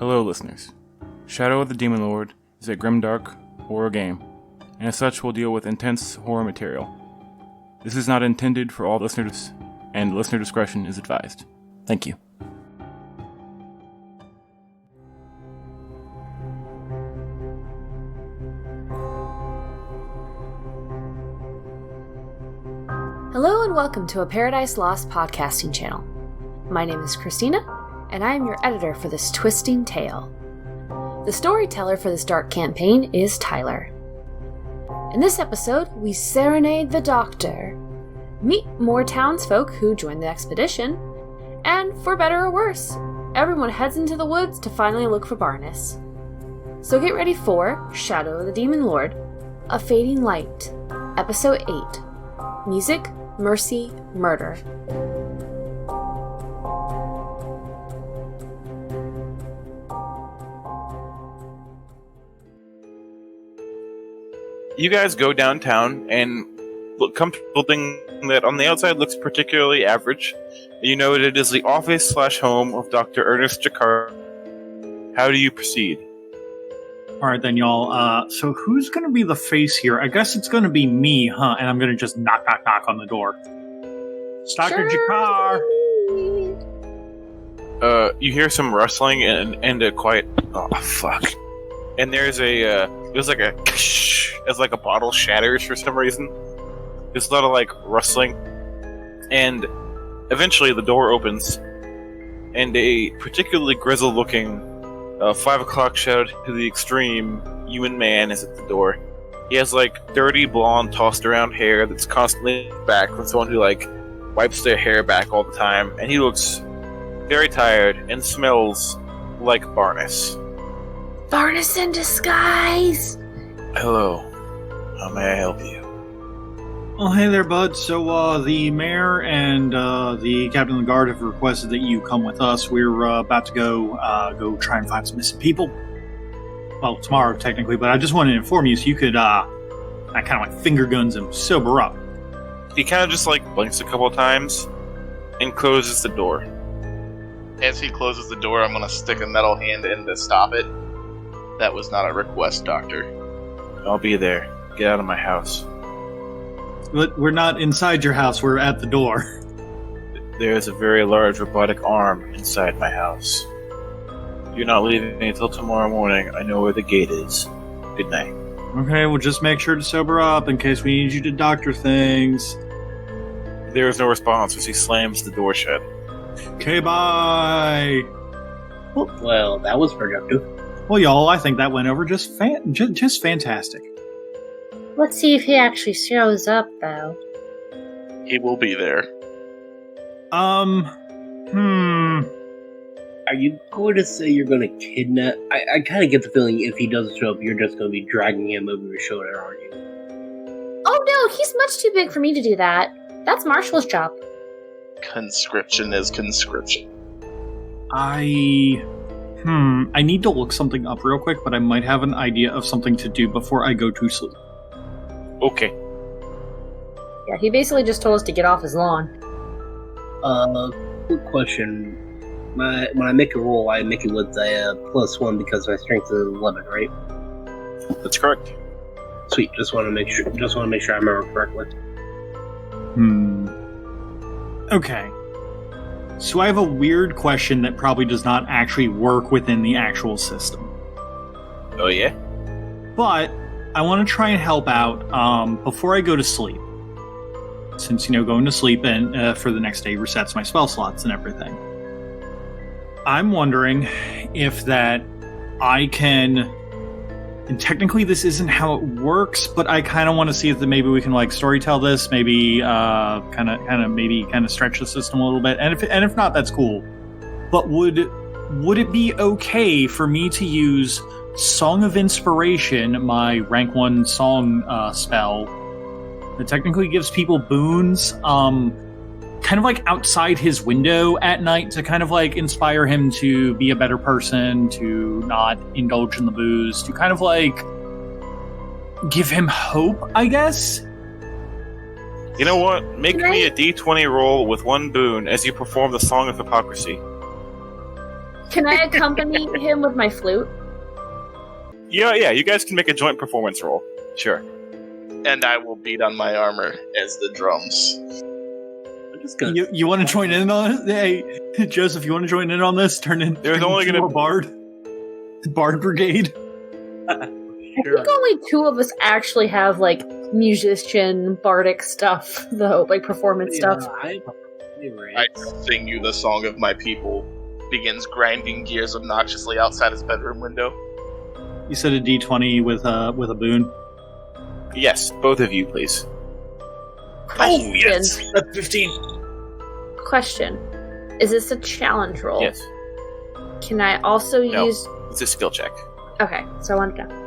Hello, listeners. Shadow of the Demon Lord is a grimdark horror game, and as such will deal with intense horror material. This is not intended for all listeners, and listener discretion is advised. Thank you. Hello and welcome to a Paradise Lost podcasting channel. My name is Christina, and I am your editor for this twisting tale. The storyteller for this dark campaign is Tyler. In this episode, we serenade the doctor, meet more townsfolk who join the expedition, and for better or worse, everyone heads into the woods to finally look for Barnus. So get ready for Shadow of the Demon Lord, A Fading Light, Episode 8, Music, Mercy, Murder. You guys go downtown and come to a building that on the outside looks particularly average. You know it is the office/home of Dr. Ernest Jakar. How do you proceed? Alright then, y'all. So who's going to be the face here? I guess it's going to be me, huh? And I'm going to just knock on the door. It's Dr. Jakar! You hear some rustling and a quiet, oh fuck. And there's like a as like a bottle shatters for some reason. There's a lot of like rustling. And eventually the door opens and a particularly grizzled looking 5 o'clock shadow to the extreme human man is at the door. He has like dirty blonde tossed around hair that's constantly back from someone who like wipes their hair back all the time, and he looks very tired and smells like Barnus. Barnus in disguise! Hello. How may I help you? Oh, hey there, bud. So, the mayor and the captain of the guard have requested that you come with us. We're about to go try and find some missing people. Well, tomorrow, technically, but I just wanted to inform you so you could, I kind of like finger guns him, sober up. He kind of just like blinks a couple of times and closes the door. As he closes the door, I'm going to stick a metal hand in to stop it. That was not a request, Doctor. I'll be there. Get out of my house. But we're not inside your house, we're at the door. There is a very large robotic arm inside my house. You're not leaving me until tomorrow morning. I know where the gate is. Good night. Okay, well just make sure to sober up in case we need you to doctor things. There is no response as he slams the door shut. Okay, bye! Well, that was productive. Well, y'all, I think that went over just fantastic. Let's see if he actually shows up, though. He will be there. Are you going to say you're going to kidnap? I kind of get the feeling if he doesn't show up, you're just going to be dragging him over your shoulder, aren't you? Oh no, he's much too big for me to do that. That's Marshall's job. Conscription is conscription. I need to look something up real quick, but I might have an idea of something to do before I go to sleep. Okay. Yeah, he basically just told us to get off his lawn. Quick question. When I make a roll, I make it with a +1 because my strength is 11, right? That's correct. Sweet. Just want to make sure I remember correctly. Okay. So I have a weird question that probably does not actually work within the actual system. Oh yeah? But I want to try and help out before I go to sleep. Since, going to sleep and for the next day resets my spell slots and everything. I'm wondering if that I can... And technically this isn't how it works, but I kind of want to see if maybe we can like storytell this, maybe kind of stretch the system a little bit. And if not, that's cool. But would it be okay for me to use Song of Inspiration, my rank 1 song spell, that technically gives people boons, kind of like outside his window at night to kind of like inspire him to be a better person, to not indulge in the booze, to kind of like give him hope, I guess? You know what? Make me a D20 roll with 1 boon as you perform the Song of Hypocrisy. Can I accompany him with my flute? Yeah, you guys can make a joint performance roll. Sure. And I will beat on my armor as the drums. I'm just gonna. You want to join in on it? Hey, Joseph, you want to join in on this? Turn There's into only gonna- a bard brigade. I think only 2 of us actually have, like, musician, bardic stuff, though, like, performance stuff. I sing you the song of my people. Begins grinding gears obnoxiously outside his bedroom window. You said a D20 with a boon. Yes, both of you, please. Question. That's 15. Question. Is this a challenge roll? Yes. Can I also No. use... It's a skill check. Okay, so I want to know.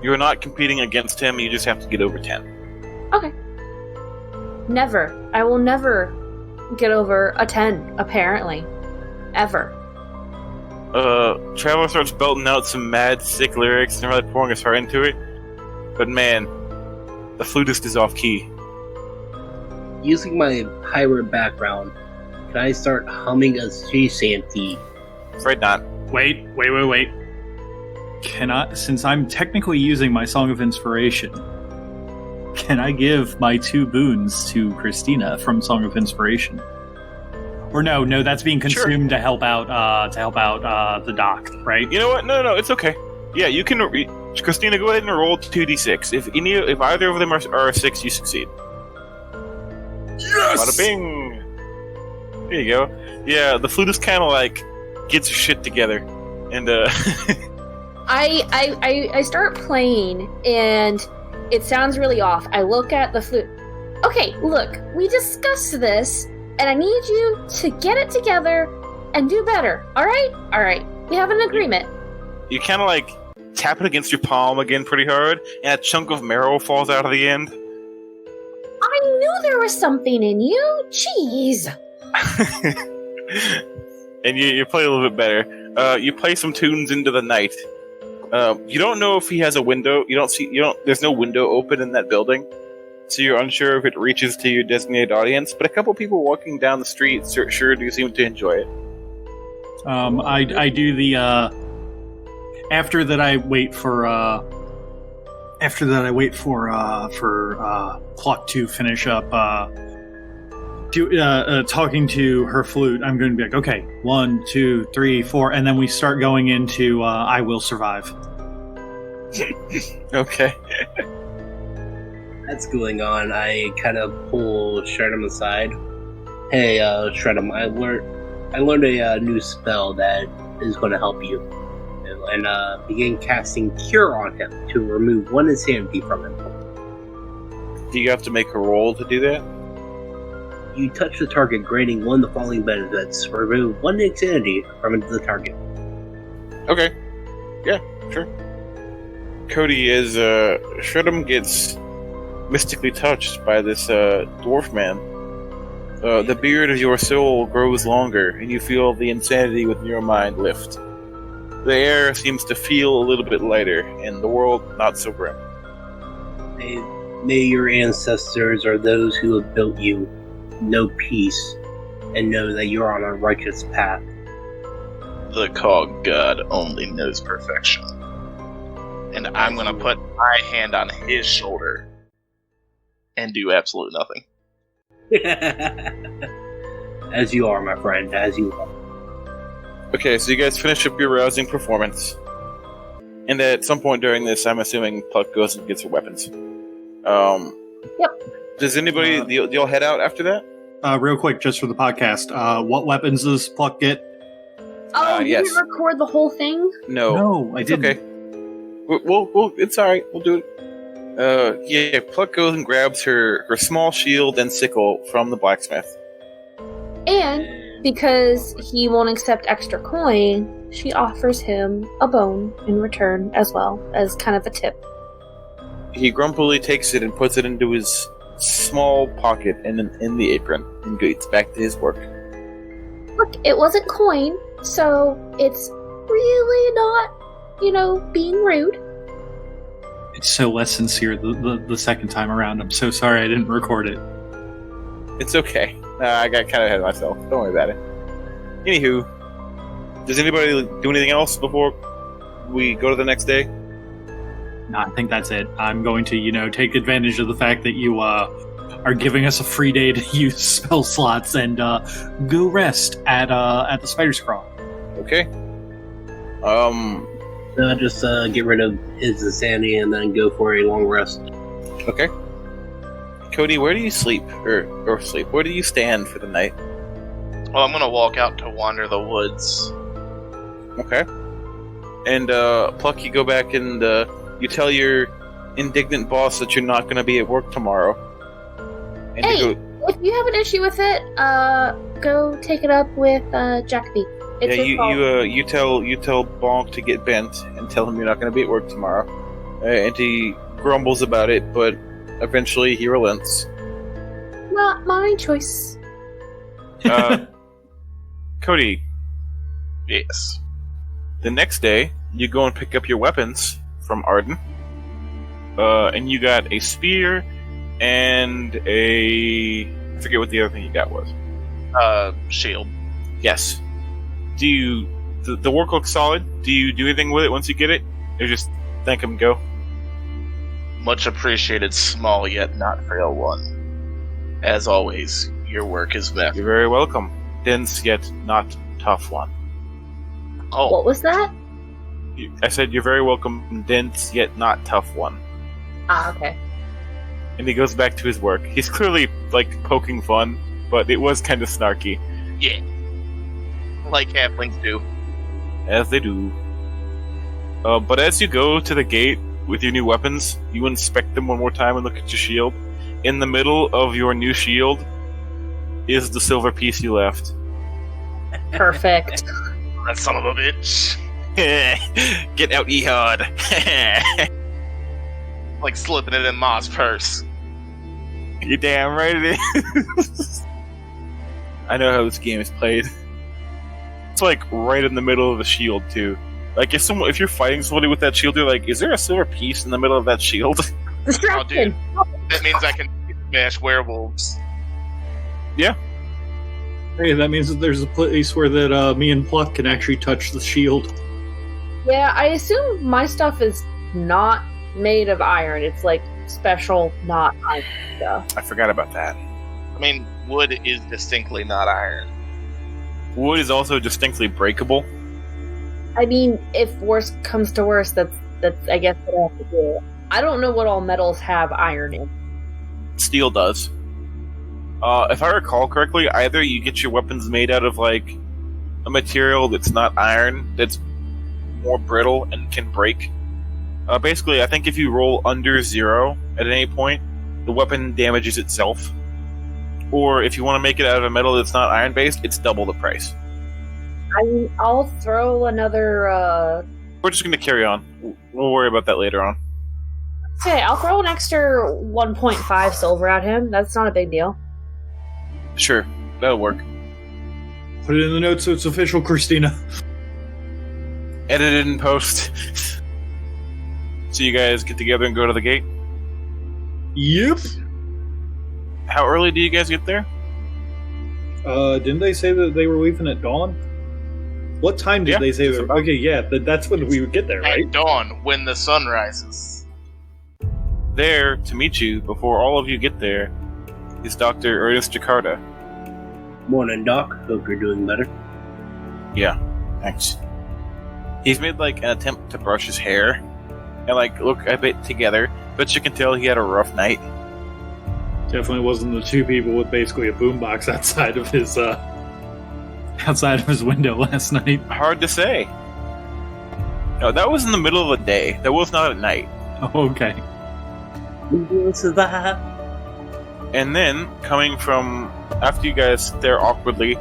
You're not competing against him, you just have to get over 10. Okay. Never. I will never get over a 10, apparently. Ever. Traveler starts belting out some mad, sick lyrics and really pouring his heart into it. But man, the flutist is off key. Using my pirate background, can I start humming a sea shanty? Afraid not. Wait. Since I'm technically using my Song of Inspiration, can I give my 2 boons to Christina from Song of Inspiration? Or no, that's being consumed to help out the doc, right? You know what? No, it's okay. Yeah, you can. Christina, go ahead and roll 2d6. If either of them are a 6, you succeed. Yes! Bada bing! There you go. Yeah, the flutist kind of like gets her shit together, and I start playing, and it sounds really off. I look at the flute. Okay, look, we discussed this, and I need you to get it together and do better. All right. We have an agreement. You kind of like tap it against your palm again pretty hard, and a chunk of marrow falls out of the end. I knew there was something in you. Jeez. And you play a little bit better. You play some tunes into the night. You don't know if he has a window. There's no window open in that building, so you're unsure if it reaches to your designated audience. But a couple people walking down the street sure do seem to enjoy it. I do the after that I wait for Clock to finish up talking to her flute. I'm going to be like, okay, 1, 2, 3, 4, and then we start going into I Will Survive. Okay. That's going on. I kind of pull Shred'em aside. Hey, Shred'em, I learned a new spell that is going to help you. And begin casting Cure on him to remove 1 insanity from him. Do you have to make a roll to do that? You touch the target, granting 1 of the following benefits. Remove 1 insanity from the target. Okay. Yeah, sure. Cody, as Shred'em gets mystically touched by this dwarf man, the beard of your soul grows longer, and you feel the insanity within your mind lift. The air seems to feel a little bit lighter, and the world not so grim. May your ancestors or those who have built you know peace, and know that you're on a righteous path. The Cog God only knows perfection. And I'm gonna put my hand on his shoulder and do absolute nothing. As you are, my friend, as you are. Okay, so you guys finish up your rousing performance. And at some point during this, I'm assuming Puck goes and gets her weapons. Yep. Does anybody... do y'all head out after that? Real quick, just for the podcast, what weapons does Pluck get? Oh, you yes. didn't record the whole thing? No, I didn't. Okay. We'll it's alright. We'll do it. Yeah, Pluck goes and grabs her small shield and sickle from the blacksmith. And because he won't accept extra coin, she offers him a bone in return as well, as kind of a tip. He grumpily takes it and puts it into his small pocket in the apron and gets back to his work. Look, it wasn't coin, so it's really not, being rude. It's so less sincere the second time around. I'm so sorry I didn't record it. It's okay. I got kind of ahead of myself. Don't worry about it. Anywho, Does anybody do anything else before we go to the next day? No, I think that's it. I'm going to, take advantage of the fact that you are giving us a free day to use spell slots and go rest at the Spider's Crawl. Okay. Just get rid of his insanity and then go for a long rest. Okay. Cody, where do you sleep? Or sleep? Where do you stand for the night? Well, I'm gonna walk out to wander the woods. Okay. And, Pluck, you go back and, you tell your indignant boss that you're not gonna be at work tomorrow. And Hey! you go, If you have an issue with it, go take it up with Jacoby. It's his fault. you tell Bonk to get bent and tell him you're not gonna be at work tomorrow. And he grumbles about it, but eventually he relents. Not my choice. Cody, Yes. the next day, you go and pick up your weapons from Arden. And you got a spear and I forget what the other thing you got was. Shield. Yes. Do you... The work looks solid. Do you do anything with it once you get it? Or just thank him and go? Much appreciated, small yet not frail one. As always, your work is met. You're very welcome. Dense yet not tough one. Oh, What was that? I said you're very welcome, dense yet not tough one. Ah, okay. And he goes back to his work. He's clearly, poking fun, but it was kind of snarky. yeah. Like halflings do. As they do. But as you go to the gate with your new weapons, you inspect them one more time and look at your shield. In the middle of your new shield is the silver piece you left. Perfect. That son of a bitch. Get out, Ehud. Like slipping it in Ma's purse. You're damn right it is. I know how this game is played. It's right in the middle of the shield too. If you're fighting somebody with that shield, you're like, is there a silver piece in the middle of that shield? Distraction. Oh, that means I can smash werewolves. Hey, that means that there's a place where me and Pluck can actually touch the shield. Yeah, I assume my stuff is not made of iron. It's special, not iron stuff. I forgot about that. I mean, wood is distinctly not iron. Wood is also distinctly breakable. I mean, if worse comes to worse, that's I guess what I have to do. I don't know what all metals have iron in. Steel does. If I recall correctly, either you get your weapons made out of a material that's not iron, that's more brittle and can break. Basically, I think if you roll under 0 at any point, the weapon damages itself. Or if you want to make it out of a metal that's not iron-based, it's double the price. I'll throw another. We're just going to carry on. We'll worry about that later on. Okay, I'll throw an extra 1.5 silver at him. That's not a big deal. Sure, that'll work. Put it in the notes so it's official, Christina. Edited in post. So you guys get together and go to the gate? Yep. How early do you guys get there? Didn't they say that they were leaving at dawn? What time did they say they were? Okay, yeah, that's when we would get there, right? At dawn, when the sun rises. There, to meet you, before all of you get there, is Dr. Ernest Jakarta. Morning, Doc. Hope you're doing better. Yeah, thanks. He's made an attempt to brush his hair and look a bit together, but you can tell he had a rough night. Definitely wasn't the two people with basically a boombox outside of his window last night. Hard to say. No, that was in the middle of the day. That was not at night. Oh, okay. We will survive. And then, coming from after you guys stare awkwardly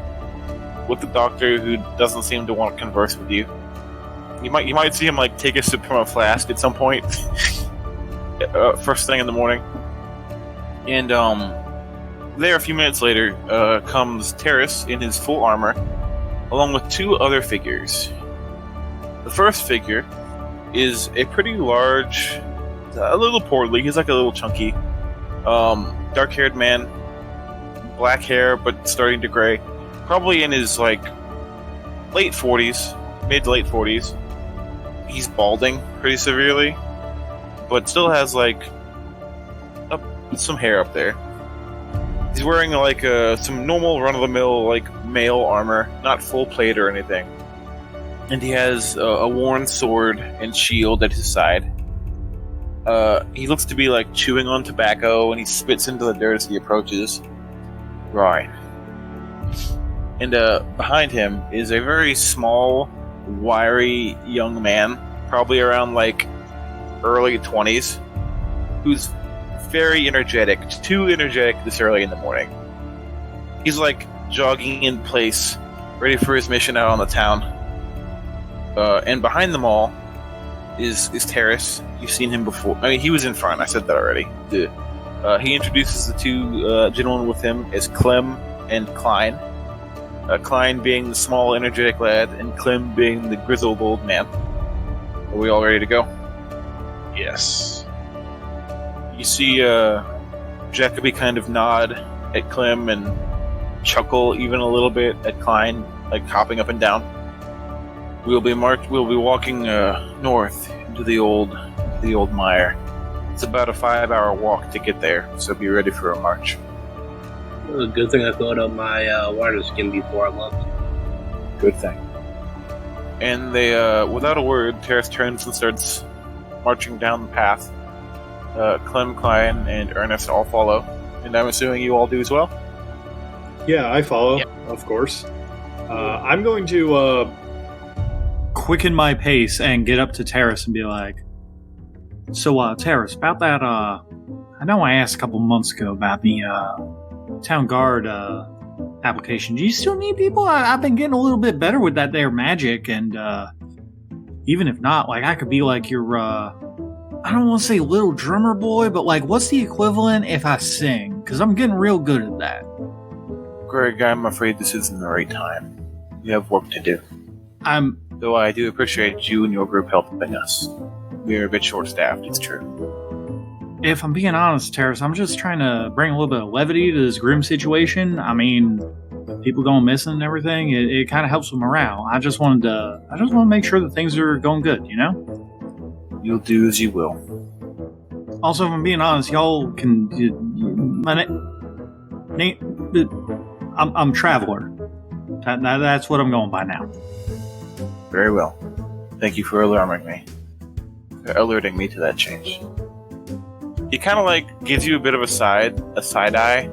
with the doctor who doesn't seem to want to converse with you, you might see him take a sip from a flask at some point. First thing in the morning. And there, a few minutes later, comes Terrace in his full armor, along with 2 other figures. The first figure is a pretty large, a little portly, he's a little chunky, dark-haired man, black hair, but starting to gray. Probably in his, late 40s, mid to late 40s. He's balding pretty severely, but still has some hair up there. He's wearing some normal run-of-the-mill male armor, not full plate or anything. And he has a worn sword and shield at his side. He looks to be chewing on tobacco, and he spits into the dirt as he approaches. Right. And behind him is a very small, wiry young man, probably around early 20s, who's very energetic, too energetic this early in the morning. He's jogging in place, ready for his mission out on the town. And behind them all is Terrace. You've seen him before. I mean, he was in front. I said that already. He introduces the two gentlemen with him as Clem and Klein. Klein being the small, energetic lad, and Clem being the grizzled old man. Are we all ready to go? Yes. You see Jacoby kind of nod at Clem and chuckle even a little bit at Klein, hopping up and down. We'll be walking north into the old mire. It's about a 5-hour walk to get there, so be ready for a march. Well, good thing I filled up my water skin before I left. Good thing. And they, without a word, Terrace turns and starts marching down the path. Clem, Klein, and Ernest all follow, and I'm assuming you all do as well? Yeah, I follow, Yep. Of course. I'm going to quicken my pace and get up to Terrace and be like, so, Terrace, about that, I know I asked a couple months ago about the town guard application. Do you still need people? I've been getting a little bit better with that there magic, and even if not, I could be your, I don't want to say little drummer boy, but what's the equivalent if I sing? Because I'm getting real good at that. Greg, I'm afraid this isn't the right time. We have work to do. Though I do appreciate you and your group helping us. We're a bit short-staffed, it's true. If I'm being honest, Terrace, I'm just trying to bring a little bit of levity to this grim situation. I mean, people going missing and everything, it kind of helps with morale. I just want to make sure that things are going good, you know? You'll do as you will. Also, if I'm being honest, y'all can... I'm Traveler. That's what I'm going by now. Very well. Thank you for alerting me to that change. He kind of gives you a bit of a side eye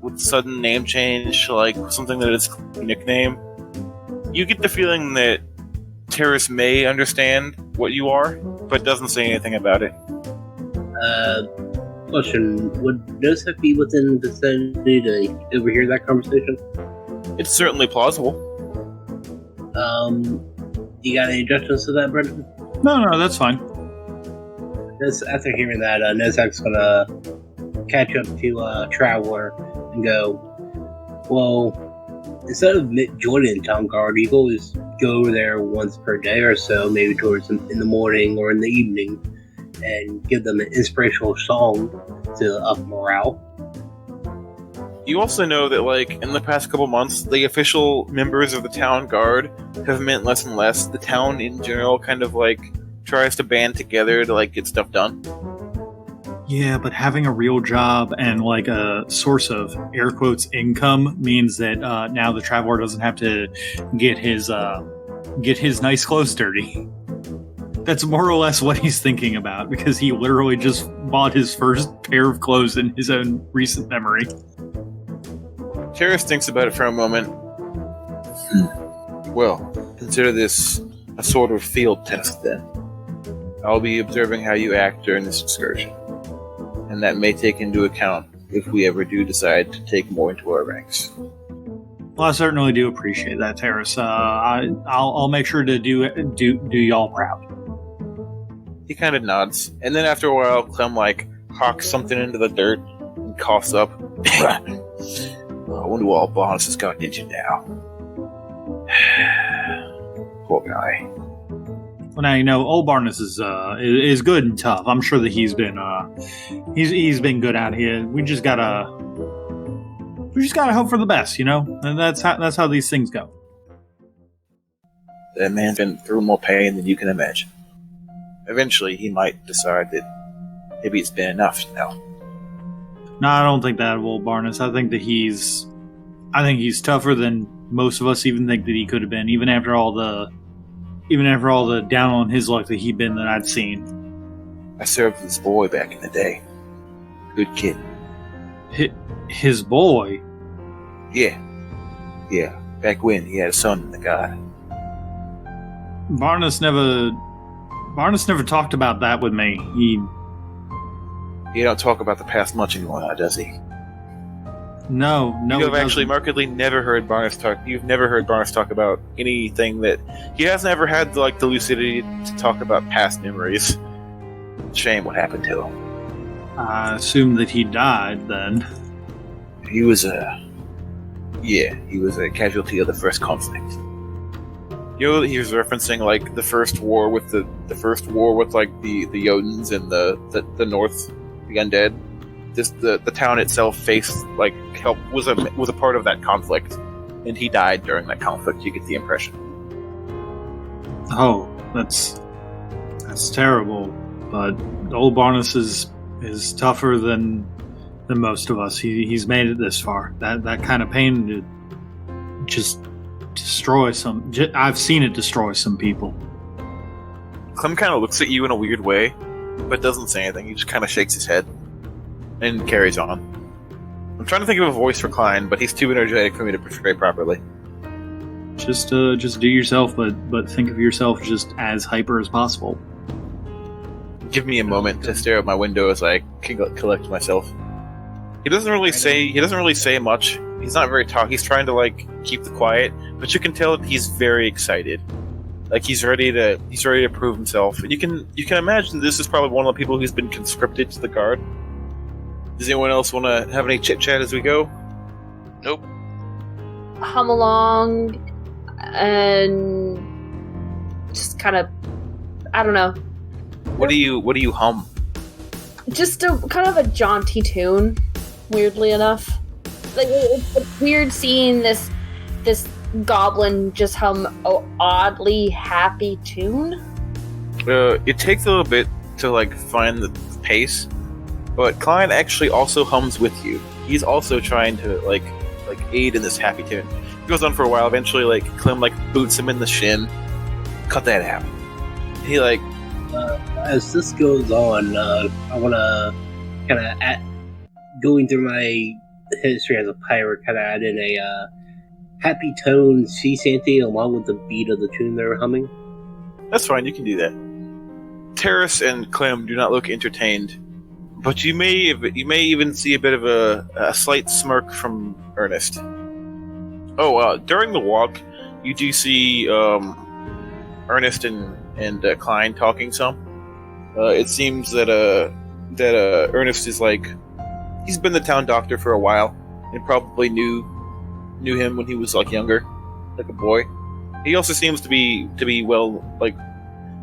with sudden name change, something that is nickname. You get the feeling that Terrace may understand what you are, but doesn't say anything about it. Question, would Joseph be within the vicinity to overhear that conversation? It's certainly plausible. You got any adjustments to that, Brendan? No, that's fine. After hearing that, Nezak's gonna catch up to Traveler and go, well, instead of joining Town Guard, you can always go there once per day or so, maybe towards in the morning or in the evening, and give them an inspirational song to up morale. You also know that, in the past couple months, the official members of the Town Guard have meant less and less. The town in general kind of, tries to band together to, get stuff done. Yeah, but having a real job and, a source of, air quotes, income means that now the Traveler doesn't have to get his nice clothes dirty. That's more or less what he's thinking about, because he literally just bought his first pair of clothes in his own recent memory. Terrace thinks about it for a moment. Well, consider this a sort of field test, then. I'll be observing how you act during this excursion, and that may take into account if we ever do decide to take more into our ranks. Well, I certainly do appreciate that, Terrace. I'll make sure to do y'all proud. He kind of nods, and then after a while, Clem hawks something into the dirt and coughs up. I wonder what Barnus has gotten into now. Poor guy. Well, now old Barnus is good and tough. I'm sure that he's been good out here. We just gotta hope for the best, and that's how these things go. That man's been through more pain than you can imagine. Eventually, he might decide that maybe it's been enough, No, I don't think that of old Barnus. I think he's tougher than most of us even think that he could have been, even after all the down on his luck that he'd been that I'd seen. I served this boy back in the day. Good kid. His boy? Yeah. Back when he had a son in the God. Barnus never talked about that with me. He don't talk about the past much anymore now, does he? No. You've actually markedly never heard Barnus talk. You've never heard Barnus talk about anything that he hasn't ever had the lucidity to talk about past memories. Shame what happened to him. I assume that he died then. He was a casualty of the first conflict. You know, he was referencing the first war with the Jotuns and the North, the undead. The town itself faced was a part of that conflict, and he died during that conflict. You get the impression. Oh, that's terrible. But old Barnus is tougher than most of us. He's made it this far. That kind of pain to just destroy some. I've seen it destroy some people. Clem kind of looks at you in a weird way, but doesn't say anything. He just kind of shakes his head and carries on. I'm trying to think of a voice for Klein, but he's too energetic for me to portray properly. Just do yourself, but think of yourself just as hyper as possible. Give me a moment to stare out my window as I collect myself. He doesn't really say much. He's not very talky. He's trying to keep the quiet, but you can tell that he's very excited. He's ready to prove himself. And you can imagine this is probably one of the people who's been conscripted to the guard. Does anyone else want to have any chit chat as we go? Nope. Hum along and just kind of, I don't know. What do you hum? Just a kind of a jaunty tune, weirdly enough. It's weird seeing this goblin just hum an oddly happy tune. It takes a little bit to find the pace, but Klein actually also hums with you. He's also trying to aid in this happy tune. It goes on for a while. Eventually, Clem boots him in the shin. Cut that out. He as this goes on, I want to kind of going through my history as a pirate, kind of add in a happy tone sea shanty along with the beat of the tune they're humming. That's fine. You can do that. Terrace and Clem do not look entertained, but you may even see a bit of a slight smirk from Ernest. During the walk, you do see Ernest and Klein talking some. It seems that Ernest is he's been the town doctor for a while and probably knew him when he was younger, like a boy. He also seems to be well,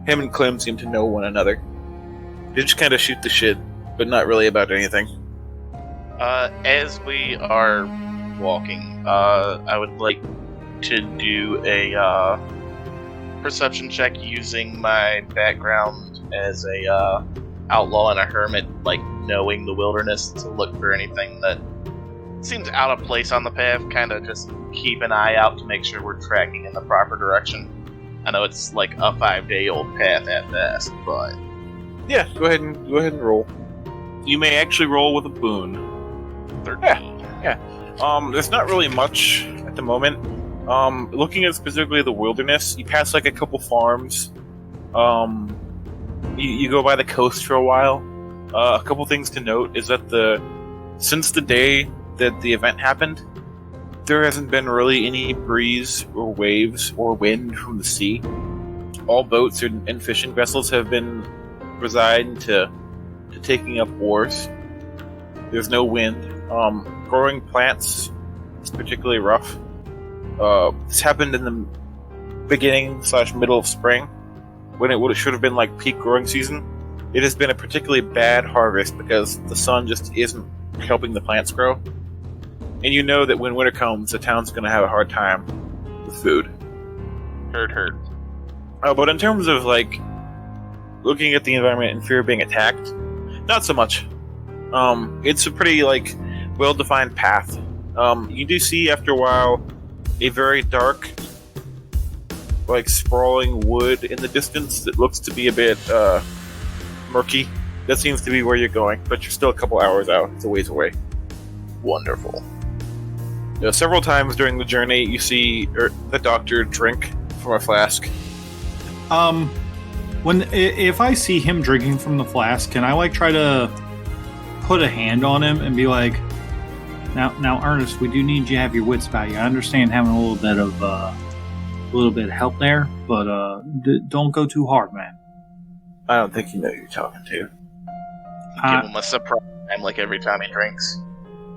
him and Clem seem to know one another. They just kind of shoot the shit, but not really about anything. As we are walking, I would like to do a perception check using my background as a outlaw and a hermit, knowing the wilderness, to look for anything that seems out of place on the path. Kind of just keep an eye out to make sure we're tracking in the proper direction. I know it's a 5-day-old path at best, but yeah, go ahead and roll. You may actually roll with a boon. 13. Yeah. There's not really much at the moment. Looking at specifically the wilderness, you pass a couple farms. You go by the coast for a while. A couple things to note is that since the day that the event happened, there hasn't been really any breeze or waves or wind from the sea. All boats and fishing vessels have been resigned to taking up oars. There's no wind. Growing plants is particularly rough. This happened in the beginning/middle of spring, when it should have been peak growing season. It has been a particularly bad harvest because the sun just isn't helping the plants grow. And you know that when winter comes, the town's going to have a hard time with food. Heard. But in terms of like looking at the environment and fear of being attacked, not so much. It's a pretty like well-defined path. You do see after a while a very dark, like sprawling wood in the distance that looks to be a bit murky. That seems to be where you're going, but you're still a couple hours out. It's a ways away. Wonderful. Several times during the journey, you see the doctor drink from a flask. If I see him drinking from the flask, can I like try to put a hand on him and be like, now, Ernest, we do need you to have your wits about you. I understand having a little bit of help there, but don't go too hard, man. I don't think you know who you're talking to. Give him a surprise time like every time he drinks.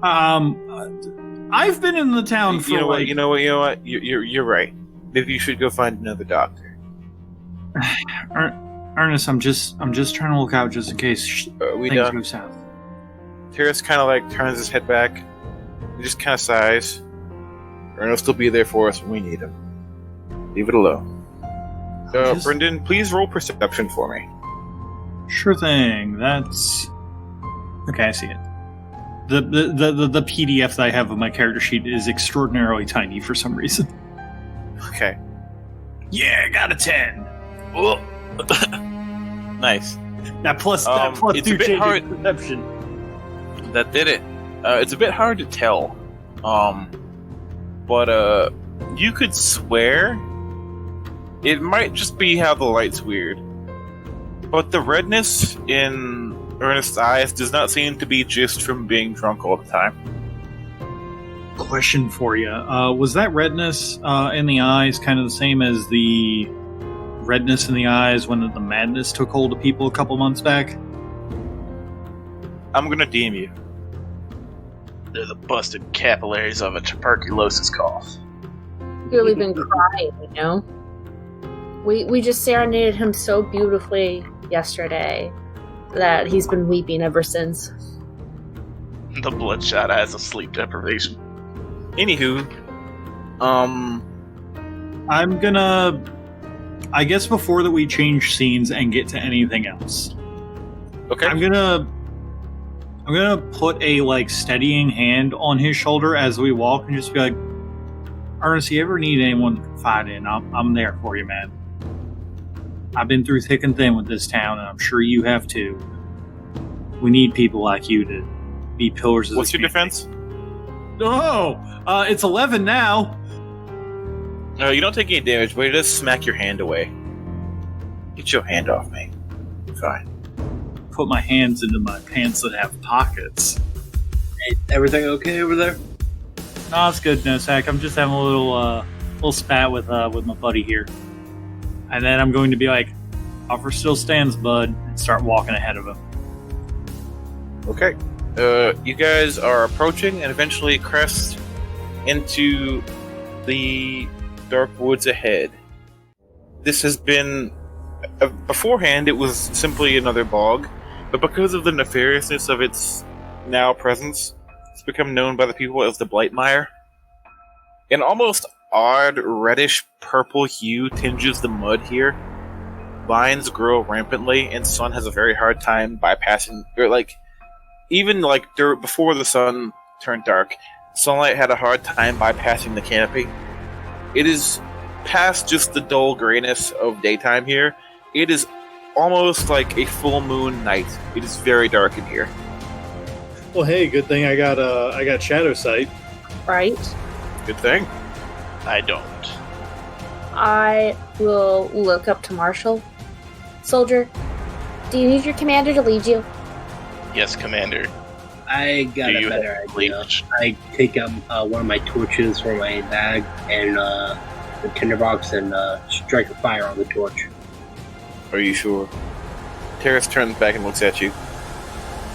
I've been in the town for You know what? You're right. Maybe you should go find another doctor. Ernest, I'm just trying to look out just in case We things done? go south. Terrace kind of like turns his head back. He just kind of sighs. Ernest will be there for us when we need him. Leave it alone. Brendan, please roll perception for me. Sure thing. That's okay. I see it. The PDF that I have of my character sheet is extraordinarily tiny for some reason. Okay. Yeah, I got a 10. Oh. Nice. That plus it's a two bit changes hard- perception. That did it. It's a bit hard to tell. But you could swear it might just be how the light's weird. But the redness in Ernest's eyes does not seem to be just from being drunk all the time. Question for you: was that redness in the eyes kind of the same as the redness in the eyes when the madness took hold of people a couple months back? I'm gonna DM you. They're the busted capillaries of a tuberculosis cough. Really been crying, you know? We just serenaded him so beautifully yesterday that he's been weeping ever since. The bloodshot eyes of sleep deprivation. Anywho, I'm gonna, I guess before that we change scenes and get to anything else, okay. I'm gonna put a like steadying hand on his shoulder as we walk and just be like, Ernest, you ever need anyone to confide in? I'm there for you, man. I've been through thick and thin with this town, and I'm sure you have too. We need people like you to be pillars of the What's your community. defense? Oh, it's 11 now. No, you don't take any damage, but it does smack your hand away. Get your hand off me. Fine. Put my hands into my pants that have pockets. Hey, everything okay over there? No, it's good, no sack. I'm just having a little spat with my buddy here, and then I'm going to be like, "Offer still stands, bud," and start walking ahead of him. Okay. You guys are approaching and eventually crest into the dark woods ahead. This has been... beforehand, it was simply another bog, but because of the nefariousness of its now presence, it's become known by the people as the Blightmire. An almost odd reddish purple hue tinges the mud here. Vines grow rampantly, and sun has a very hard time bypassing... before the sun turned dark, sunlight had a hard time bypassing the canopy. It is past just the dull grayness of daytime here. It is almost like a full moon night. It is very dark in here. Well, hey, good thing I got shadow sight. Right? Good thing. I don't. I will look up to Marshall. Soldier, do you need your commander to lead you? Yes, Commander. I got Do a you better have idea. bleach? I take out one of my torches from my bag and the tinderbox and strike a fire on the torch. Are you sure? Terrace turns back and looks at you.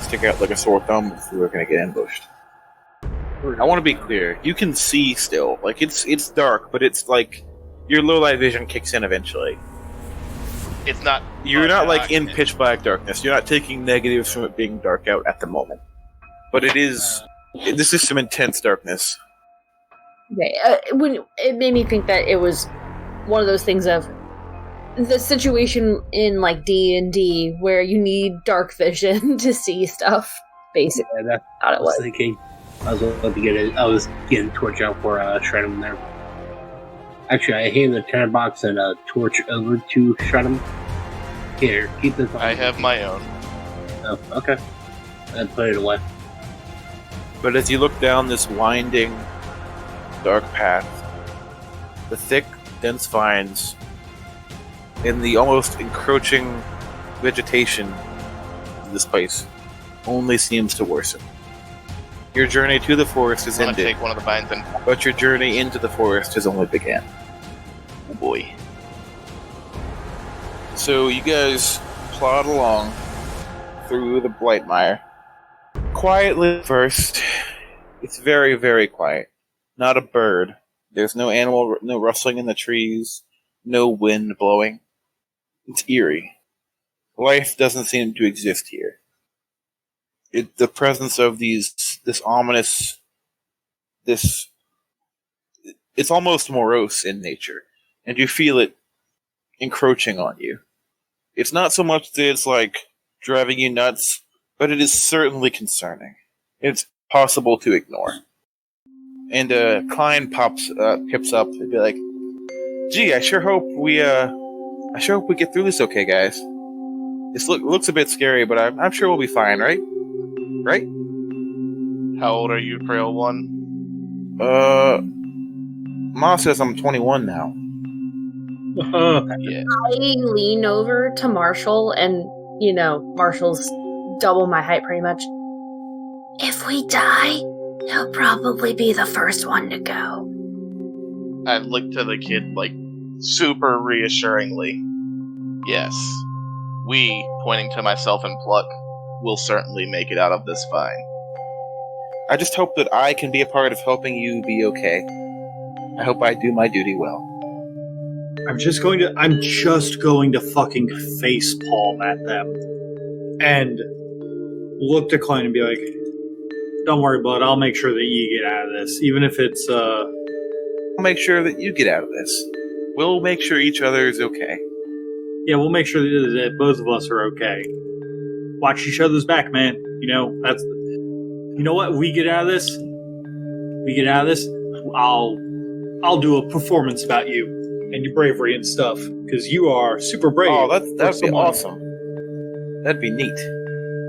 Stick out like a sore thumb if we were going to get ambushed. I want to be clear. You can see still. Like, it's dark, but it's like your low light vision kicks in eventually. It's not. You're not like in dark. pitch black darkness. You're not taking negatives from it being dark out at the moment. But it is. This is some intense darkness. Okay, it made me think that it was one of those things of the situation in like D&D where you need dark vision to see stuff. Basically, Yeah, that's how it what I was was. thinking. I was about to get it. I was getting torch out for Shredham there. Actually, I handed the tenor box and a torch over to Shredham. Here, keep this on. I have my own. Oh, okay. I put it away. But as you look down this winding, dark path, the thick, dense vines and the almost encroaching vegetation of this place only seems to worsen. Your journey to the forest is I'm gonna ended, take one of the vines and but your journey into the forest has only begun. oh boy. So you guys plod along through the Blightmire. Quietly at first. It's very, very quiet. Not a bird. There's no animal, no rustling in the trees, no wind blowing. It's eerie. Life doesn't seem to exist here. The presence of this ominous, it's almost morose in nature, and you feel it encroaching on you. It's not so much that it's like driving you nuts, but it is certainly concerning. It's possible to ignore. And Klein pips up and be like, "Gee, I sure hope we get through this okay, guys. This looks a bit scary, but I'm sure we'll be fine, right? Right?" How old are you, Frail One? Ma says I'm 21 now. Yeah. I lean over to Marshall, and Marshall's double my height pretty much. If we die, he'll probably be the first one to go. I look to the kid, like, super reassuringly. Yes. We, pointing to myself and Pluck, will certainly make it out of this fine. I just hope that I can be a part of helping you be okay. I hope I do my duty well. I'm just going to fucking face palm at them and look to Klein and be like, "Don't worry, bud. I'll make sure that you get out of this, even if it's I'll make sure that you get out of this. We'll make sure each other is okay. Yeah, we'll make sure that both of us are okay. Watch each other's back, man. You know what? We get out of this. I'll do a performance about you and your bravery and stuff, because you are super brave." Oh, that'd be awesome. That'd be neat.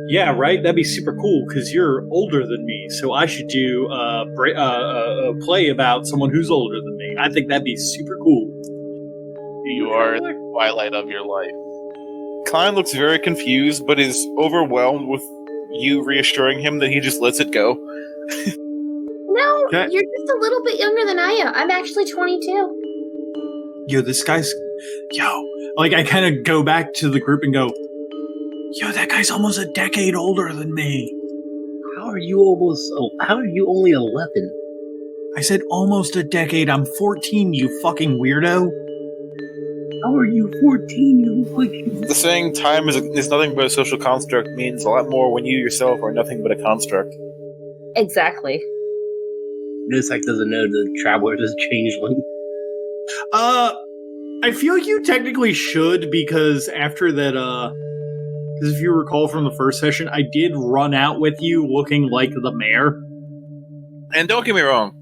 Yeah, right? That'd be super cool, because you're older than me, so I should do a play about someone who's older than me. I think that'd be super cool. You are at the twilight of your life. Klein looks very confused, but is overwhelmed with you reassuring him that he just lets it go. No, Okay. you're just a little bit younger than I am. I'm actually 22. This guy's... Like, I kind of go back to the group and go, that guy's almost a decade older than me. How are you only 11? I said almost a decade. I'm 14, you fucking weirdo. How are you 14? You look like you... The saying time is nothing but a social construct means a lot more when you yourself are nothing but a construct. Exactly. Nusek doesn't know the Traveler is a changeling. I feel like you technically should, because after that, because if you recall from the first session, I did run out with you looking like the mayor. And don't get me wrong,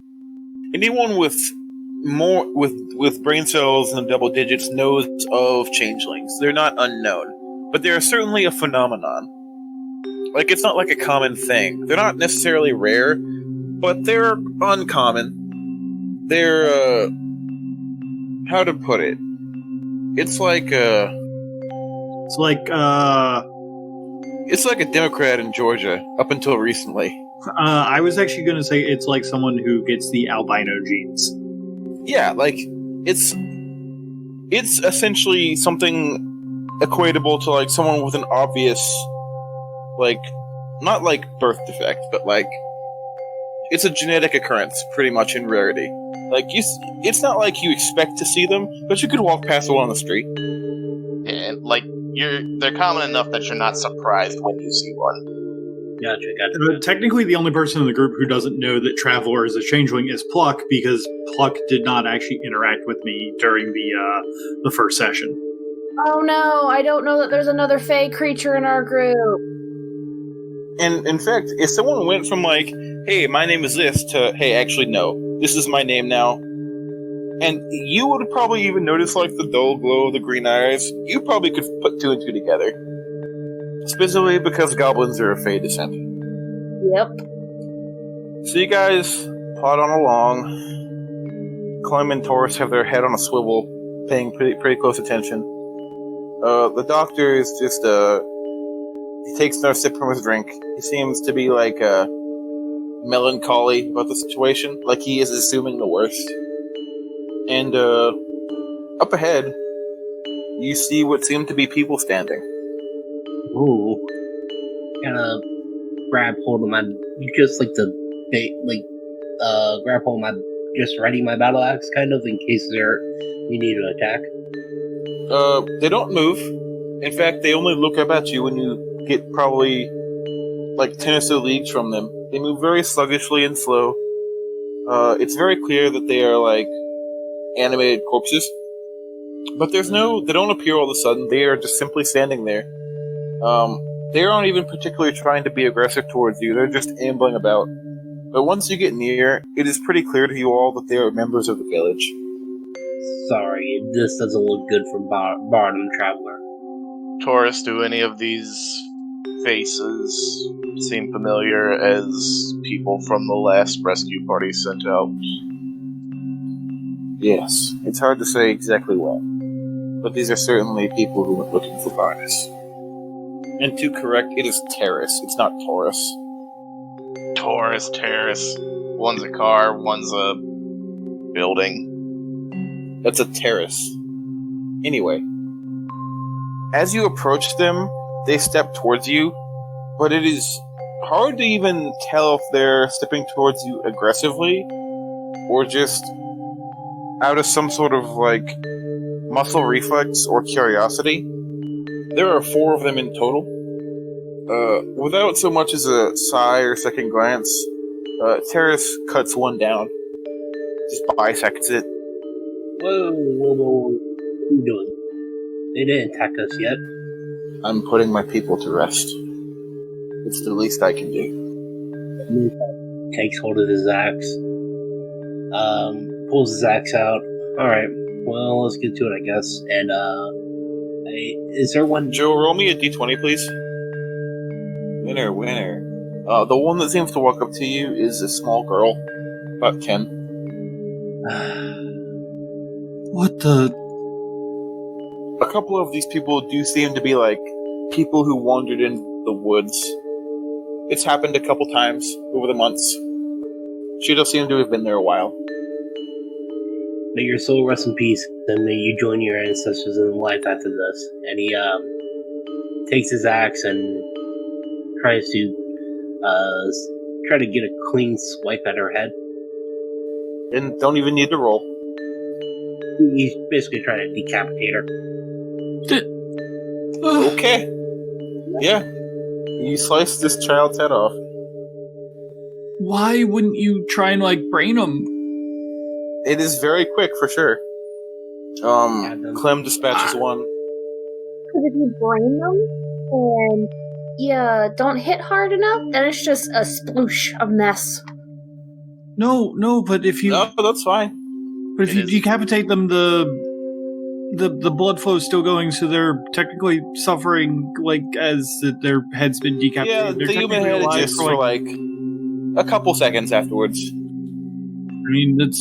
anyone with brain cells in the double digits knows of changelings. They're not unknown, but they're certainly a phenomenon. Like, it's not like a common thing. They're not necessarily rare, but they're uncommon. They're how to put it? It's like a Democrat in Georgia up until recently. I was actually going to say it's like someone who gets the albino genes. Yeah, like it's essentially something equatable to like someone with an obvious, like, not like birth defect, but like it's a genetic occurrence, pretty much in rarity. Like it's not like you expect to see them, but you could walk past one on the street. And, like, they're common enough that you're not surprised when you see one. Gotcha. Technically, the only person in the group who doesn't know that Traveler is a changeling is Pluck, because Pluck did not actually interact with me during the first session. Oh no, I don't know that there's another fey creature in our group. And in fact, if someone went from like, hey, my name is this, to, hey, actually, no, this is my name now, and you would probably even notice like the dull glow of the green eyes, you probably could put two and two together. Specifically because goblins are of fey descent. Yep. So you guys plod on along. Clem and Taurus have their head on a swivel, paying pretty close attention. The doctor is just, he takes another sip from his drink. He seems to be like, melancholy about the situation, like he is assuming the worst. And, up ahead, you see what seem to be people standing. Ooh. Kind of grab hold of my, just like the, grab hold of my, just ready my battle axe, kind of, in case you need to attack. They don't move. In fact, they only look up at you when you get probably like 10 or so leagues from them. They move very sluggishly and slow. It's very clear that they are like animated corpses. But they don't appear all of a sudden. They are just simply standing there. They aren't even particularly trying to be aggressive towards you. They're just ambling about. But once you get near, it is pretty clear to you all that they are members of the village. Sorry, this doesn't look good for Barnum Traveler. Taurus, do any of these faces seem familiar as people from the last rescue party sent out? Yes, it's hard to say exactly what. But these are certainly people who went looking for Barnus. And to correct, it is Terrace, it's not Taurus. Terrace. One's a car, one's a building. That's a terrace. Anyway, as you approach them, they step towards you, but it is hard to even tell if they're stepping towards you aggressively or just out of some sort of like muscle reflex or curiosity. There are 4 of them in total. Without so much as a sigh or second glance, Terrace cuts one down. Just bisects it. Whoa. What are you doing? They didn't attack us yet. I'm putting my people to rest. It's the least I can do. Takes hold of his axe. Pulls his axe out. Alright, well, let's get to it, I guess. And, is there one... Joe, roll me a d20, please. Winner. The one that seems to walk up to you is a small girl, about 10. What the? A couple of these people do seem to be like people who wandered in the woods. It's happened a couple times over the months. She does seem to have been there a while. May your soul rest in peace, and may you join your ancestors in life after this. And he takes his axe and tries to get a clean swipe at her head. And don't even need to roll. He's basically trying to decapitate her. Okay. Yeah. You slice this child's head off. Why wouldn't you try and like brain him? It is very quick for sure. Clem dispatches one. Because if you brain them and you don't hit hard enough, then it's just a sploosh of mess. No, but if you No, that's fine. But if you decapitate them, the blood flow is still going, so they're technically suffering like as their head's been decapitated. Yeah, they're the human head just for like a couple seconds afterwards. I mean, that's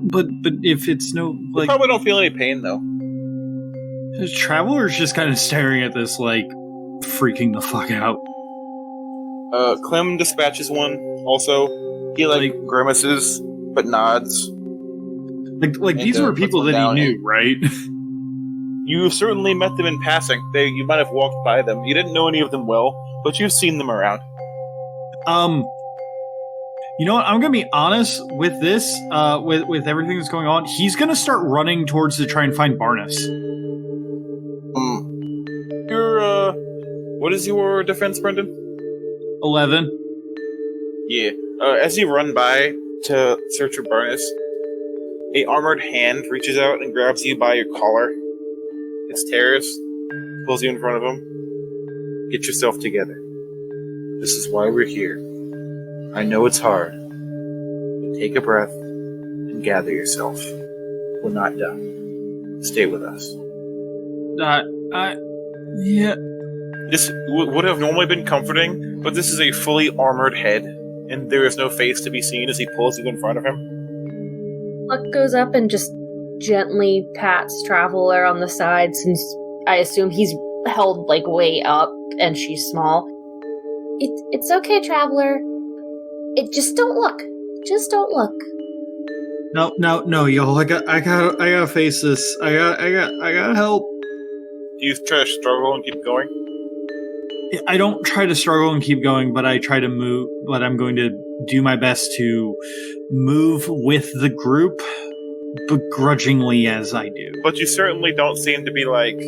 but if it's no like, you probably don't feel any pain though. The traveler's just kind of staring at this, like freaking the fuck out. Clem dispatches one. Also, he like grimaces but nods. Like these were people that he knew, right? You certainly met them in passing. You might have walked by them. You didn't know any of them well, but you've seen them around. You know what? I'm gonna be honest with this. With everything that's going on, he's gonna start running towards to try and find Barnus. What is your defense, Brendan? 11. Yeah. As you run by to search for Barnus, a armored hand reaches out and grabs you by your collar. It's Terrace. Pulls you in front of him. Get yourself together. This is why we're here. I know it's hard. But take a breath and gather yourself. We're not done. Stay with us. Yeah. This would have normally been comforting, but this is a fully armored head, and there is no face to be seen as he pulls you in front of him. Luck goes up and just gently pats Traveler on the side, since I assume he's held like way up and she's small. It's okay, Traveler. Just don't look. Just don't look. No, y'all. I gotta face this. I gotta help. Do you try to struggle and keep going? I don't try to struggle and keep going, but I try to move. But I'm going to do my best to move with the group, begrudgingly as I do. But you certainly don't seem to be, like,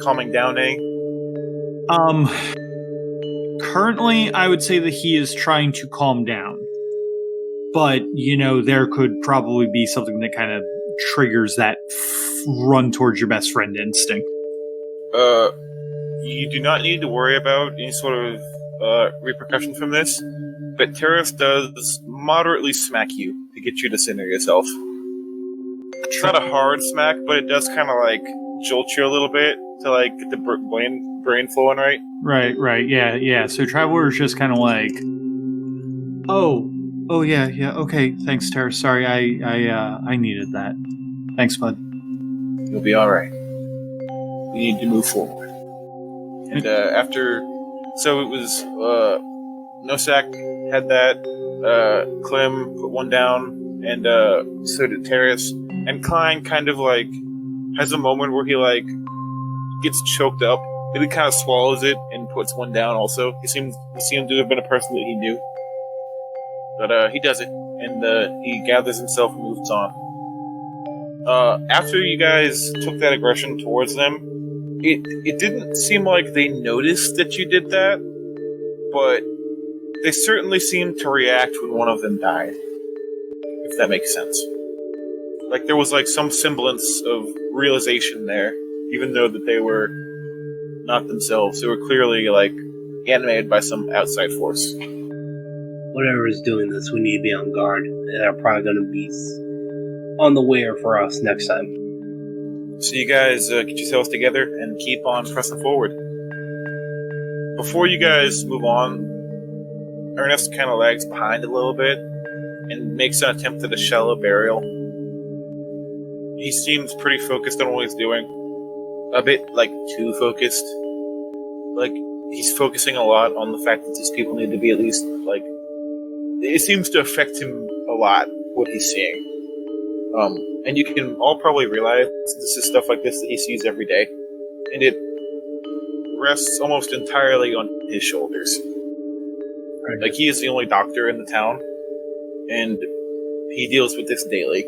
calming down any. Currently, I would say that he is trying to calm down. But, there could probably be something that kind of triggers that run towards your best friend instinct. You do not need to worry about any sort of repercussion from this, but Terrace does moderately smack you to get you to center yourself. It's not a hard smack, but it does kind of like jolt you a little bit to like get the brain flowing right. Right, yeah. So Traveler is just kind of like, oh yeah, okay, thanks, Terrace. Sorry, I needed that. Thanks, bud. You'll be all right. We need to move forward. And so it was, Nosak had that, Clem put one down, and so did Terrace. And Klein kind of like has a moment where he like gets choked up. He kind of swallows it and puts one down also. He seemed to have been a person that he knew. But he does it, and he gathers himself and moves on. After you guys took that aggression towards them, it didn't seem like they noticed that you did that, but they certainly seemed to react when one of them died. If that makes sense. Like there was like some semblance of realization there, even though that they were not themselves. They were clearly like animated by some outside force. Whatever is doing this, we need to be on guard. They're probably going to be on the way for us next time. So you guys get yourselves together and keep on pressing forward. Before you guys move on, Ernest kind of lags behind a little bit and makes an attempt at a shallow burial. He seems pretty focused on what he's doing. A bit, like, too focused. Like, he's focusing a lot on the fact that these people need to be at least, like... It seems to affect him a lot, what he's seeing. And you can all probably realize this is stuff like this that he sees every day. And it rests almost entirely on his shoulders. Right. Like, he is the only doctor in the town, and he deals with this daily.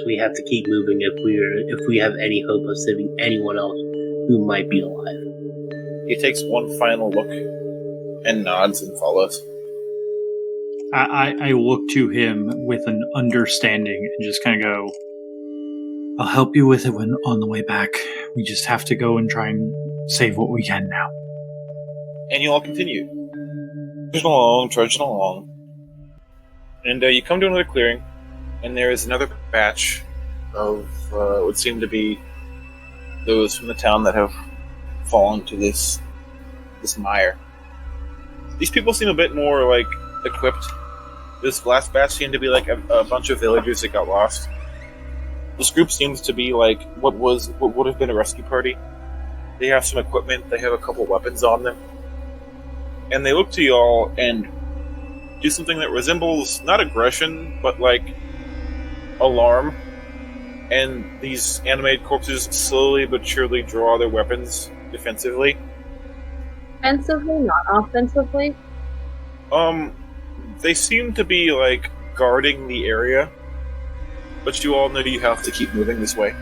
We have to keep moving if we have any hope of saving anyone else who might be alive. He takes one final look and nods and follows. I look to him with an understanding and just kind of go, I'll help you with it when on the way back. We just have to go and try and save what we can now. And you all continue. Trudging along. And you come to another clearing, and there is another batch of what would seem to be those from the town that have fallen to this mire. These people seem a bit more, like, equipped. This last batch seemed to be like a bunch of villagers that got lost. This group seems to be like what would have been a rescue party. They have some equipment, they have a couple weapons on them. And they look to y'all and do something that resembles not aggression, but like alarm. And these animated corpses slowly but surely draw their weapons defensively. Offensively, not offensively? They seem to be, like, guarding the area, but you all know you have to keep moving this way.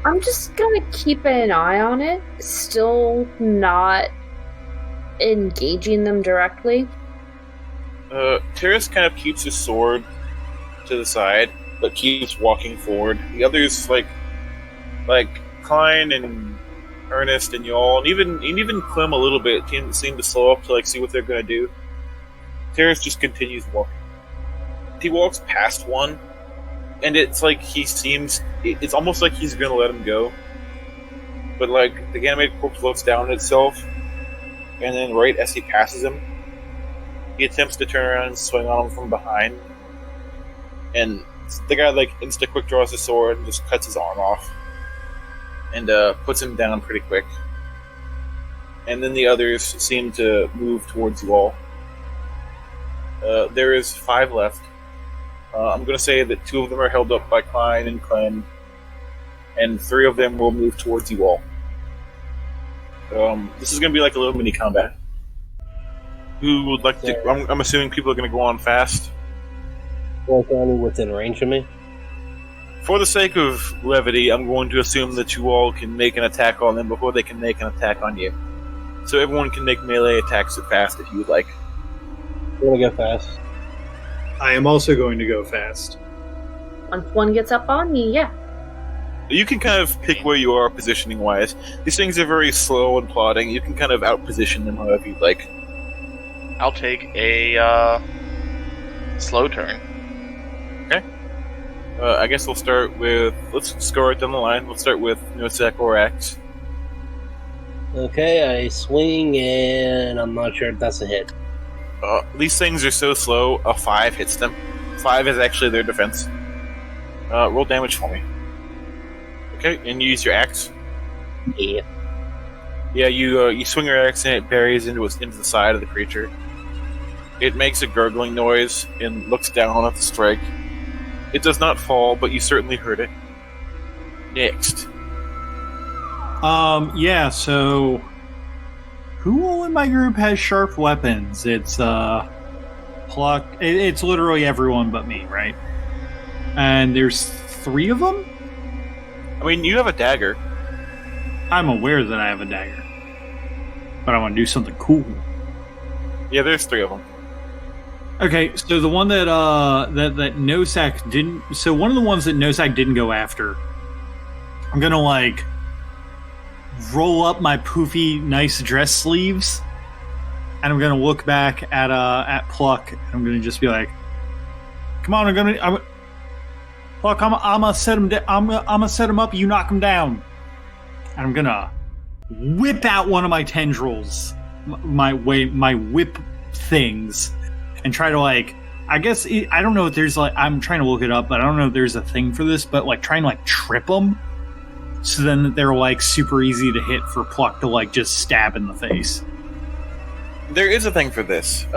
I'm just gonna keep an eye on it, still not engaging them directly. Terrace kind of keeps his sword to the side, but keeps walking forward. The others, like, Like Klein and Ernest and y'all, and even Clem a little bit seem to slow up to like see what they're gonna do. Terrace just continues walking. He walks past one, and it's like it's almost like he's gonna let him go. But like the animated corpse looks down at itself, and then right as he passes him, he attempts to turn around and swing on him from behind. And the guy like insta-quick draws his sword and just cuts his arm off. And puts him down pretty quick. And then the others seem to move towards you all. There is 5 left. I'm going to say that 2 of them are held up by Klein and Clem, and 3 of them will move towards you all. This is going to be like a little mini combat. Who would like to... I'm assuming people are going to go on fast. Well, only within range of me. For the sake of levity, I'm going to assume that you all can make an attack on them before they can make an attack on you. So everyone can make melee attacks at fast if you would like. I'm gonna go fast. I am also going to go fast. Once one gets up on me, yeah. You can kind of pick where you are positioning-wise. These things are very slow and plodding. You can kind of out-position them however you'd like. I'll take a slow turn. Okay. I guess we'll start with... Let's just go right down the line. We'll start with Nosek or Axe. Okay, I swing, and I'm not sure if that's a hit. These things are so slow, a 5 hits them. 5 is actually their defense. Roll damage for me. Okay, and you use your axe? Yeah. Yeah, you swing your axe and it buries into the side of the creature. It makes a gurgling noise and looks down at the strike. It does not fall, but you certainly heard it. Next. Yeah, so... Who all in my group has sharp weapons? It's, Pluck... It's literally everyone but me, right? And there's 3 of them? I mean, you have a dagger. I'm aware that I have a dagger. But I want to do something cool. Yeah, there's 3 of them. Okay, so the one that that Nosak didn't... So one of the ones that Nosak didn't go after, I'm gonna, like, roll up my poofy, nice dress sleeves, and I'm gonna look back at Pluck, and I'm gonna just be like, "Come on, Pluck, I'm gonna set him. I'm gonna set him up. You knock him down." And I'm gonna whip out one of my tendrils, my whip things, and try to, like, I guess I don't know if there's, like, I'm trying to look it up, but I don't know if there's a thing for this, but like try and like trip them. So then they're, like, super easy to hit for Pluck to, like, just stab in the face. There is a thing for this.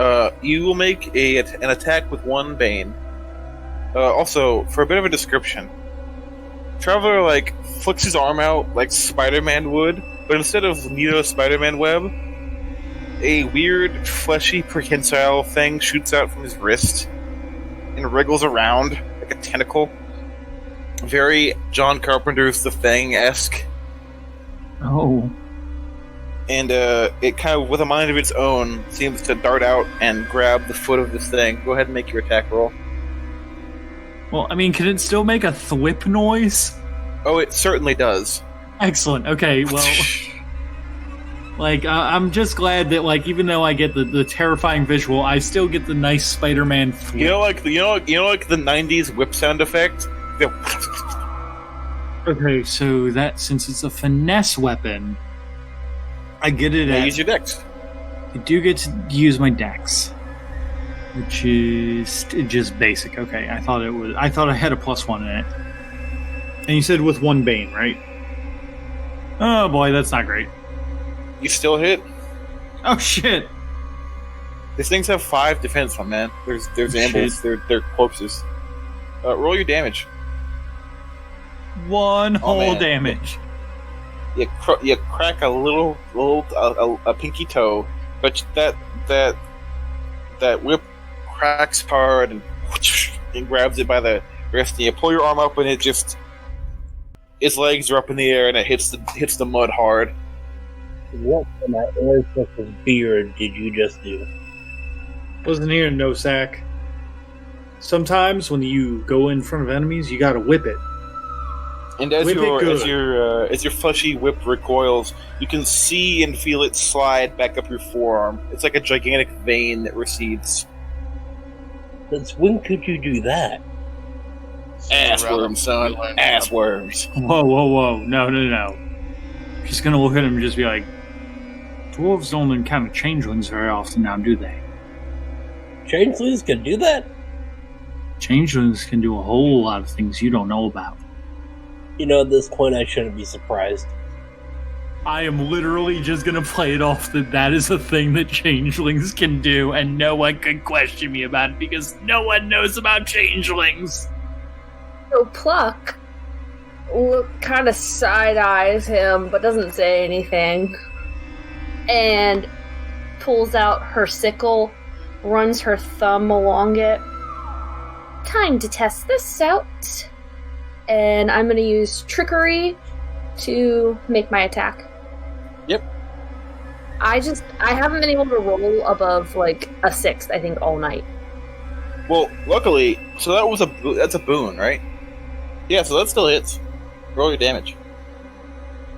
You will make an attack with 1 Bane. Also, for a bit of a description, Traveler, like, flicks his arm out like Spider-Man would, but instead of Nito's Spider-Man web, a weird, fleshy, prehensile thing shoots out from his wrist and wriggles around like a tentacle. Very John Carpenter's The Thing-esque. Oh. And it kind of, with a mind of its own, seems to dart out and grab the foot of this thing. Go ahead and make your attack roll. Well, I mean, can it still make a thwip noise? Oh, it certainly does. Excellent. Okay, well... Like, I'm just glad that, like, even though I get the terrifying visual, I still get the nice Spider-Man thwip. You know, like the 90s whip sound effect? Okay, so that, since it's a finesse weapon, I get it use your dex. I do get to use my dex, which is just basic. Okay, I thought I had a +1 in it. And you said with 1 Bane, right? Oh boy, that's not great. You still hit? Oh shit! These things have 5 defense, my man. There's ambles. They're corpses. Roll your damage. 1 whole damage. You crack a little pinky toe, but that whip cracks hard and grabs it by the wrist. And you pull your arm up, and its legs are up in the air, and it hits the mud hard. What kind of air's beard did you just do? Wasn't here, Nosak. Sometimes when you go in front of enemies, you gotta whip it. And as Whip it your good. as your fleshy whip recoils, you can see and feel it slide back up your forearm. It's like a gigantic vein that recedes. Since when could you do that? Ass Around worms, son. the- Ass worms. Whoa. No. Just gonna look at him and just be like, dwarves don't encounter changelings very often now, do they? Changelings can do that? Changelings can do a whole lot of things you don't know about. You know, at this point, I shouldn't be surprised. I am literally just gonna play it off that is a thing that changelings can do, and no one can question me about it because no one knows about changelings. So Pluck kind of side-eyes him, but doesn't say anything. And pulls out her sickle, runs her thumb along it. Time to test this out. And I'm going to use trickery to make my attack. Yep. I haven't been able to roll above like a 6th, I think, all night. Well, luckily, so that's a boon, right? Yeah, so that still hits. Roll your damage.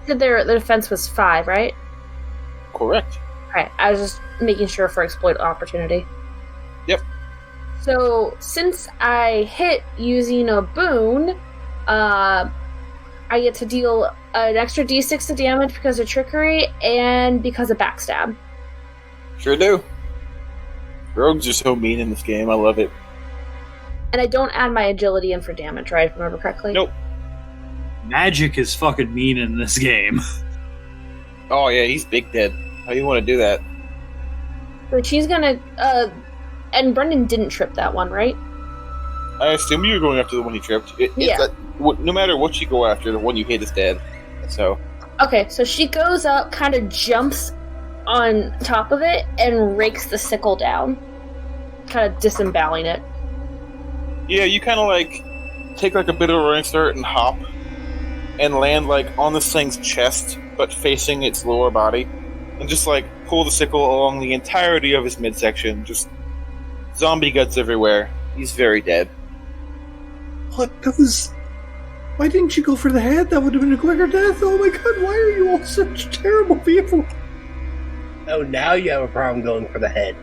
Said their defense was 5, right? Correct. Alright, I was just making sure for exploit opportunity. Yep. So, since I hit using a boon, I get to deal an extra d6 of damage because of trickery and because of backstab. Sure do. Rogues are so mean in this game. I love it. And I don't add my agility in for damage, right? If I remember correctly? Nope. Magic is fucking mean in this game. Oh yeah, he's big dead. How do you want to do that? So she's gonna, and Brendan didn't trip that one, right? I assume you were going after the one he tripped. Yeah. No matter what you go after, the one you hit is dead. So. Okay, so she goes up, kind of jumps on top of it, and rakes the sickle down. Kind of disemboweling it. Yeah, you kind of like take like a bit of a running start and hop, and land like on this thing's chest, but facing its lower body, and just like pull the sickle along the entirety of his midsection. Just zombie guts everywhere. He's very dead. What? Why didn't you go for the head? That would have been a quicker death. Oh my god, why are you all such terrible people? Oh, now you have a problem going for the head.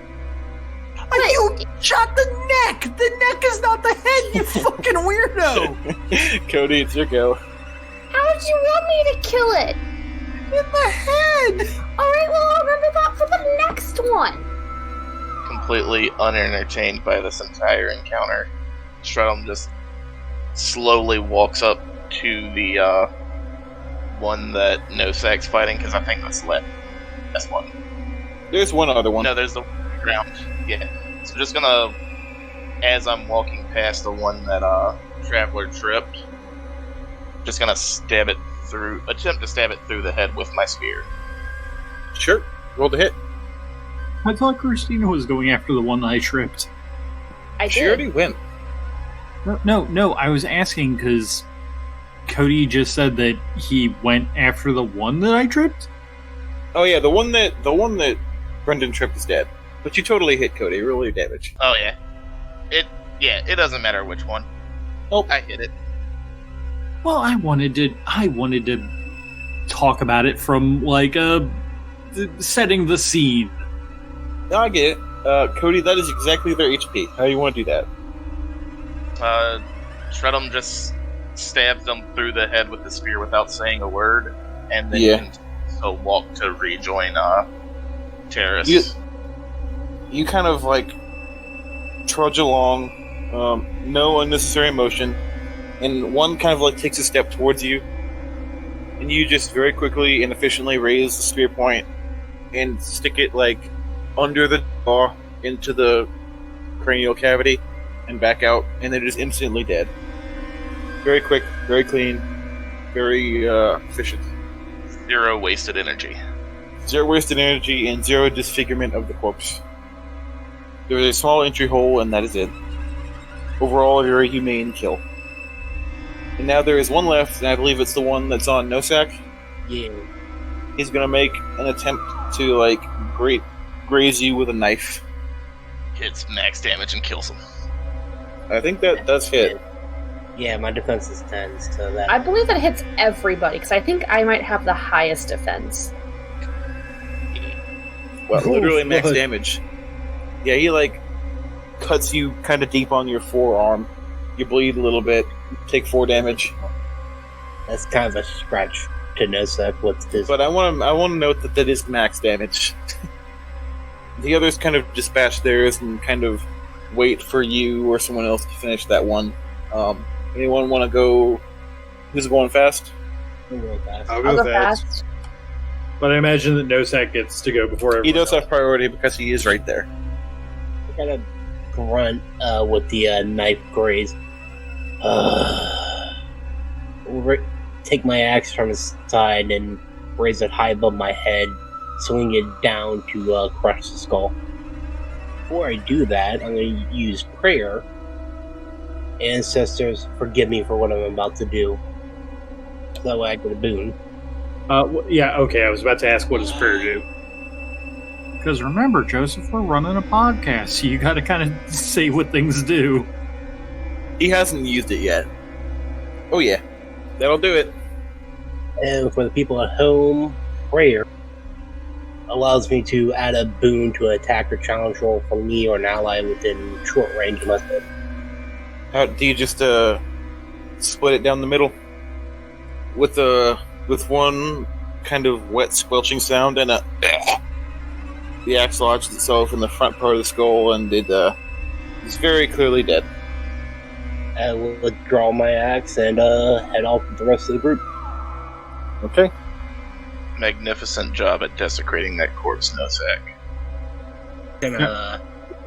You shot the neck! The neck is not the head, you fucking weirdo! Cody, it's your go. How did you want me to kill it? In the head! Alright, well, I'll remember that for the next one. Completely unentertained by this entire encounter, Strum just slowly walks up to the one that Nosak's fighting, because I think that's lit. That's one. There's one other one. No, there's the ground. Yeah. So just gonna, as I'm walking past the one that Traveler tripped, just gonna attempt to stab it through the head with my spear. Sure. Roll the hit. I thought Christina was going after the one that I tripped. I She did. already went. No, I was asking because Cody just said that he went after the one that I tripped? Oh yeah, the one that Brendan tripped is dead. But you totally hit Cody. Roll your damage. Oh yeah. It doesn't matter which one. Oh, I hit it. Well, I wanted to talk about it from like setting the scene. no, I get it. Cody, that is exactly their HP. How do you want to do that? Shred'em just stabs them through the head with the spear without saying a word, and then Yeah. he'll walk to rejoin Terrace. You kind of like trudge along, no unnecessary motion, and one kind of like takes a step towards you, and you just very quickly and efficiently raise the spear point and stick it like under the jaw into the cranial cavity and back out, and they're just instantly dead. Very quick, very clean, very efficient. 0 wasted energy. 0 wasted energy and 0 disfigurement of the corpse. There is a small entry hole, and that is it. Overall, a very humane kill. And now there is one left, and I believe it's the one that's on Nosak. Yeah. He's gonna make an attempt to, like, graze you with a knife. Hits max damage and kills him. I think that does hit. Yeah, my defense is 10, so that... I believe it hits everybody, because I think I might have the highest defense. Well, literally max what? damage. Yeah, he, cuts you kind of deep on your forearm. You bleed a little bit, take 4 damage. That's kind of a scratch to Nosek with this. But I want to note that is max damage. The others kind of dispatch theirs and kind of wait for you or someone else to finish that one. Anyone want to go? Who's going fast? I'll go fast. I'll I'll go go fast. fast. But I imagine that Nosek gets to go before everyone He does else. have priority because he is right there. I kind of grunt with the knife graze. Take my axe from his side and raise it high above my head, swing it down to crush the skull. Before I do that, I'm going to use prayer. Ancestors, forgive me for what I'm about to do. That way I get a boon. Yeah, okay, I was about to ask what does prayer do? Because remember, Joseph, we're running a podcast, so you gotta kind of say what things do. He hasn't used it yet. Oh yeah, that'll do it. And for the people at home, prayer allows me to add a boon to an attack or challenge roll for me or an ally within short range of myself. How do you just split it down the middle with one kind of wet squelching sound and a the axe lodged itself in the front part of the skull and it is very clearly dead. I will withdraw my axe and head off with the rest of the group. Okay. Magnificent job at desecrating that corpse, Nosek.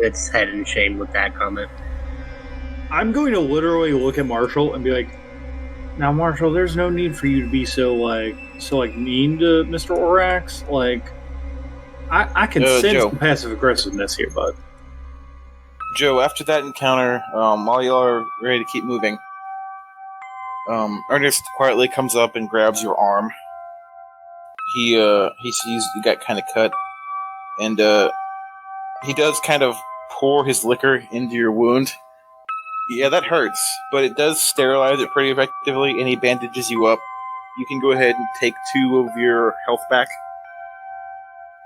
It's head in shame with that comment. I'm going to literally look at Marshall and be like, now, Marshall, there's no need for you to be so mean to Mr. Orax. I can sense Joe. the passive aggressiveness here, bud. Joe, after that encounter, while y'all are ready to keep moving, Ernest quietly comes up and grabs your arm. He sees you got kind of cut, and he does kind of pour his liquor into your wound. Yeah, that hurts, but it does sterilize it pretty effectively, and he bandages you up. You can go ahead and take 2 of your health back.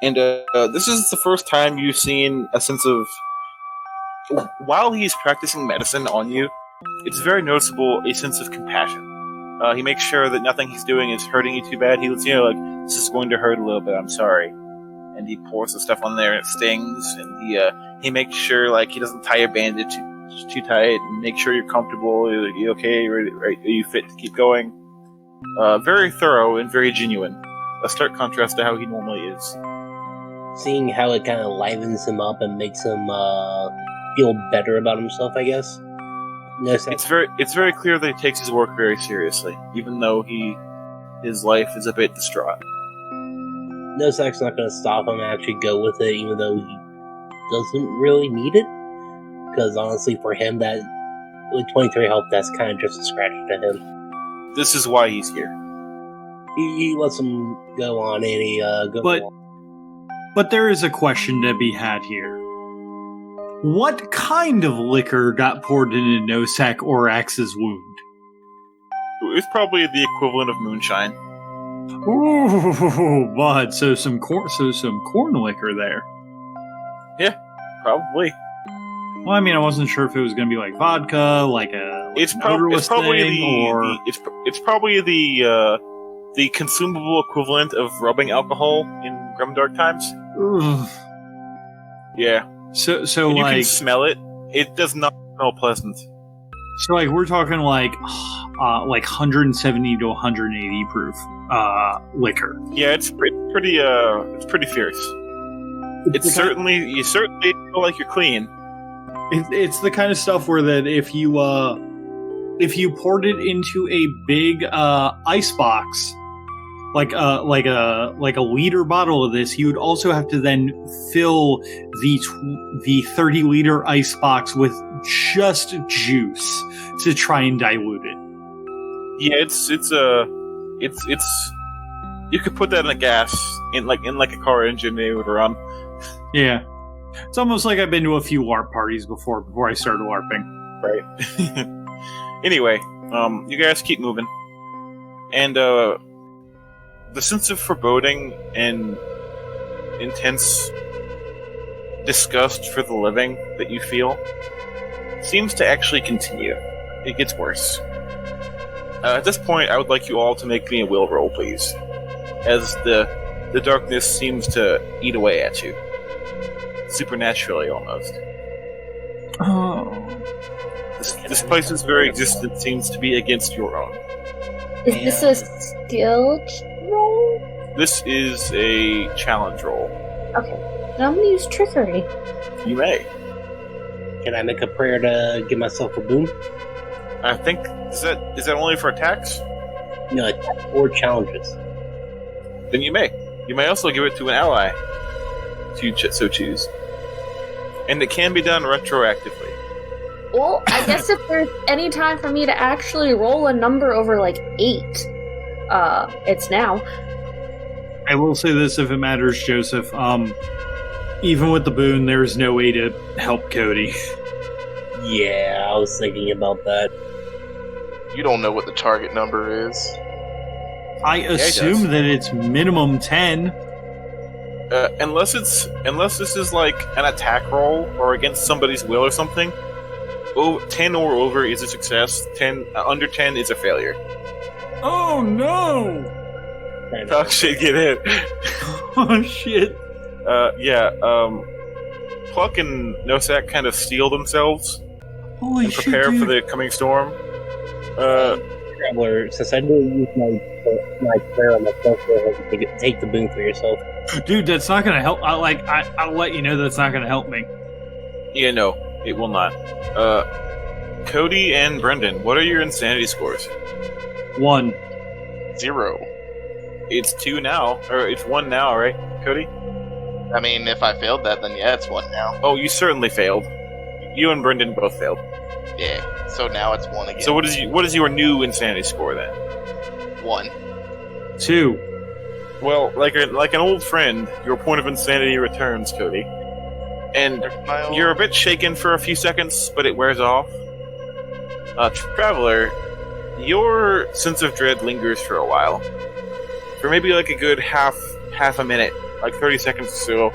And this is the first time you've seen a sense of... While he's practicing medicine on you, it's very noticeable a sense of compassion. He makes sure that nothing he's doing is hurting you too bad. He lets you know, this is going to hurt a little bit, I'm sorry. And he pours the stuff on there, and it stings, and he makes sure, he doesn't tie your bandage too tight, and make sure you're comfortable. Are you okay? Are you fit to keep going? Very thorough and very genuine. A stark contrast to how he normally is. Seeing how it kind of livens him up and makes him feel better about himself, I guess. It's very clear that he takes his work very seriously, even though his life is a bit distraught. Nosek's not going to stop him and actually go with it, even though he doesn't really need it. Because honestly, for him, that with 23 health, that's kind of just a scratch to him. This is why he's here. He lets him go on, and he goes along. But there is a question to be had here. What kind of liquor got poured into Nosek Orax's wound? It's probably the equivalent of moonshine. Ooh, bud. So some corn liquor there. Yeah, probably. Well, I mean, I wasn't sure if it was going to be like vodka, It's an probably odorless thing, it's probably the consumable equivalent of rubbing alcohol in grimdark times. Ugh. Yeah. So You can smell it. It does not smell pleasant. So we're talking 170 to 180 proof liquor. Yeah, it's pretty fierce. You certainly feel like you're clean. It's the kind of stuff where that if you poured it into a big ice box, like a liter bottle of this, you would also have to then fill the 30-liter ice box with just juice to try and dilute it. Yeah, it's you could put that in a gas in a car engine, it would run. Yeah. It's almost like I've been to a few LARP parties before I started LARPing. Right. Anyway, You guys keep moving. And, the sense of foreboding and intense disgust for the living that you feel seems to actually continue. It gets worse. At this point, I would like you all to make me a will roll, please. As the darkness seems to eat away at you. Supernaturally, almost. Oh. This place's very existence seems to be against your own. Is this a skill roll? This is a challenge roll. Okay. Then I'm gonna use trickery. You may. Can I make a prayer to give myself a boon? I think is that only for attacks? No, attack or challenges. Then you may. You may also give it to an ally, if you so choose. And it can be done retroactively. Well, I guess if there's any time for me to actually roll a number over like 8, it's now. I will say this if it matters, Joseph. Even with the boon, there is no way to help Cody. Yeah, I was thinking about that. You don't know what the target number is. I assume that it's minimum 10. Unless this is like an attack roll or against somebody's will or something. 10 or over is a success. 10 under 10 is a failure. Oh no! Oh shit, get hit. Oh shit. Pluck and Nosak kind of steel themselves Holy and prepare shit, for dude. the coming storm. Traveler, since I didn't use my prayer on myself, go ahead and take the boon for yourself. Dude, that's not gonna help. I'll let you know that's not gonna help me. Yeah, no, it will not. Cody and Brendan, what are your insanity scores? 1. 0. It's 2 now, or it's 1 now, right, Cody? I mean, if I failed that, then yeah, it's 1 now. Oh, you certainly failed. You and Brendan both failed. Yeah, so now it's 1 again. So what is your new insanity score then? 1. 2. Well, like an old friend, your point of insanity returns, Cody. And you're a bit shaken for a few seconds, but it wears off. Traveler, your sense of dread lingers for a while. For maybe like a good half a minute, like 30 seconds or so.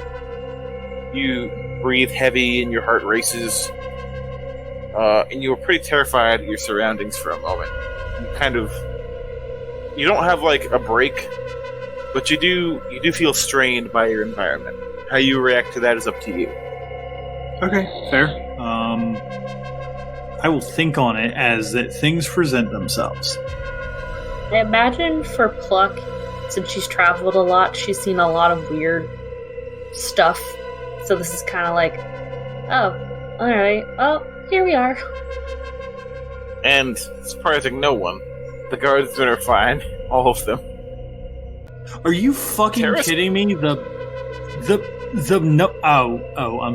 You breathe heavy and your heart races. And you were pretty terrified of your surroundings for a moment. You don't have like a break, but you do feel strained by your environment. How you react to that is up to you. Okay, fair. I will think on it as that things present themselves. I imagine for Pluck, since she's traveled a lot, she's seen a lot of weird stuff. So this is kind of like, oh, alright, well, here we are. And surprising no one, the guardsmen are fine, all of them. Are you fucking kidding me? I'm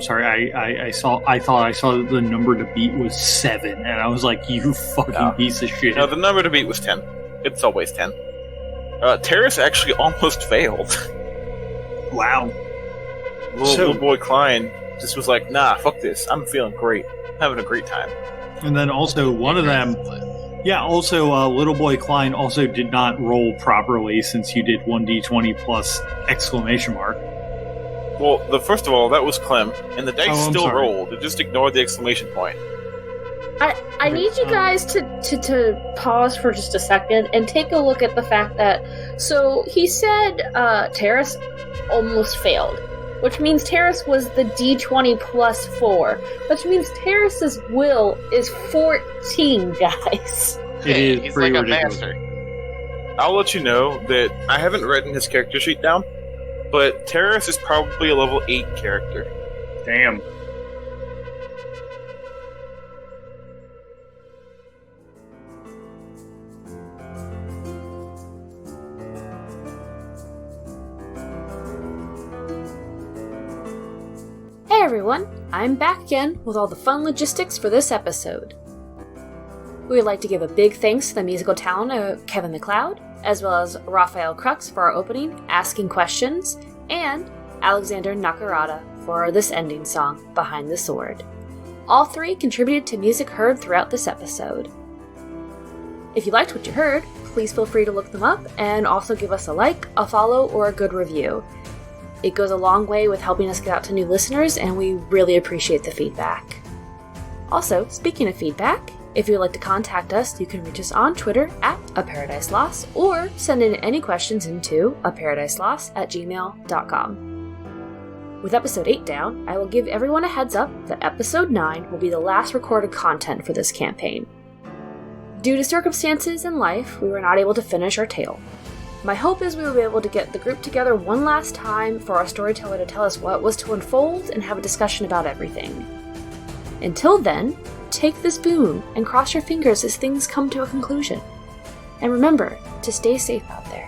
sorry. I thought I saw the number to beat was 7, and I was like, you fucking piece of shit. No, the number to beat was 10. It's always 10. Terrace actually almost failed. Wow. Little boy Klein just was like, nah, fuck this. I'm feeling great. Having a great time. And then also one of them, little boy Klein also did not roll properly since you did 1d20 plus exclamation mark. Well, first of all, that was Clem, and the dice still sorry. rolled. It just ignored the exclamation point. I need you guys to pause for just a second and take a look at the fact that, so he said Terrace almost failed, which means Terrace was the D20 plus 4, which means Terrace's will is 14, guys. It is he's pretty like a ridiculous. master. I'll let you know that I haven't written his character sheet down, but Terrace is probably a level 8 character. Damn. Hey everyone, I'm back again with all the fun logistics for this episode. We would like to give a big thanks to the musical talent of Kevin MacLeod, as well as Raphael Crux for our opening, Asking Questions, and Alexander Nakarada for this ending song, Behind the Sword. All three contributed to music heard throughout this episode. If you liked what you heard, please feel free to look them up and also give us a like, a follow, or a good review. It goes a long way with helping us get out to new listeners, and we really appreciate the feedback. Also, speaking of feedback, if you'd like to contact us, you can reach us on Twitter at apairofdicelost or send in any questions into apairofdicelost@gmail.com. With episode 8 down, I will give everyone a heads up that episode 9 will be the last recorded content for this campaign. Due to circumstances in life, we were not able to finish our tale. My hope is we will be able to get the group together one last time for our storyteller to tell us what was to unfold and have a discussion about everything. Until then, take this boon and cross your fingers as things come to a conclusion. And remember to stay safe out there.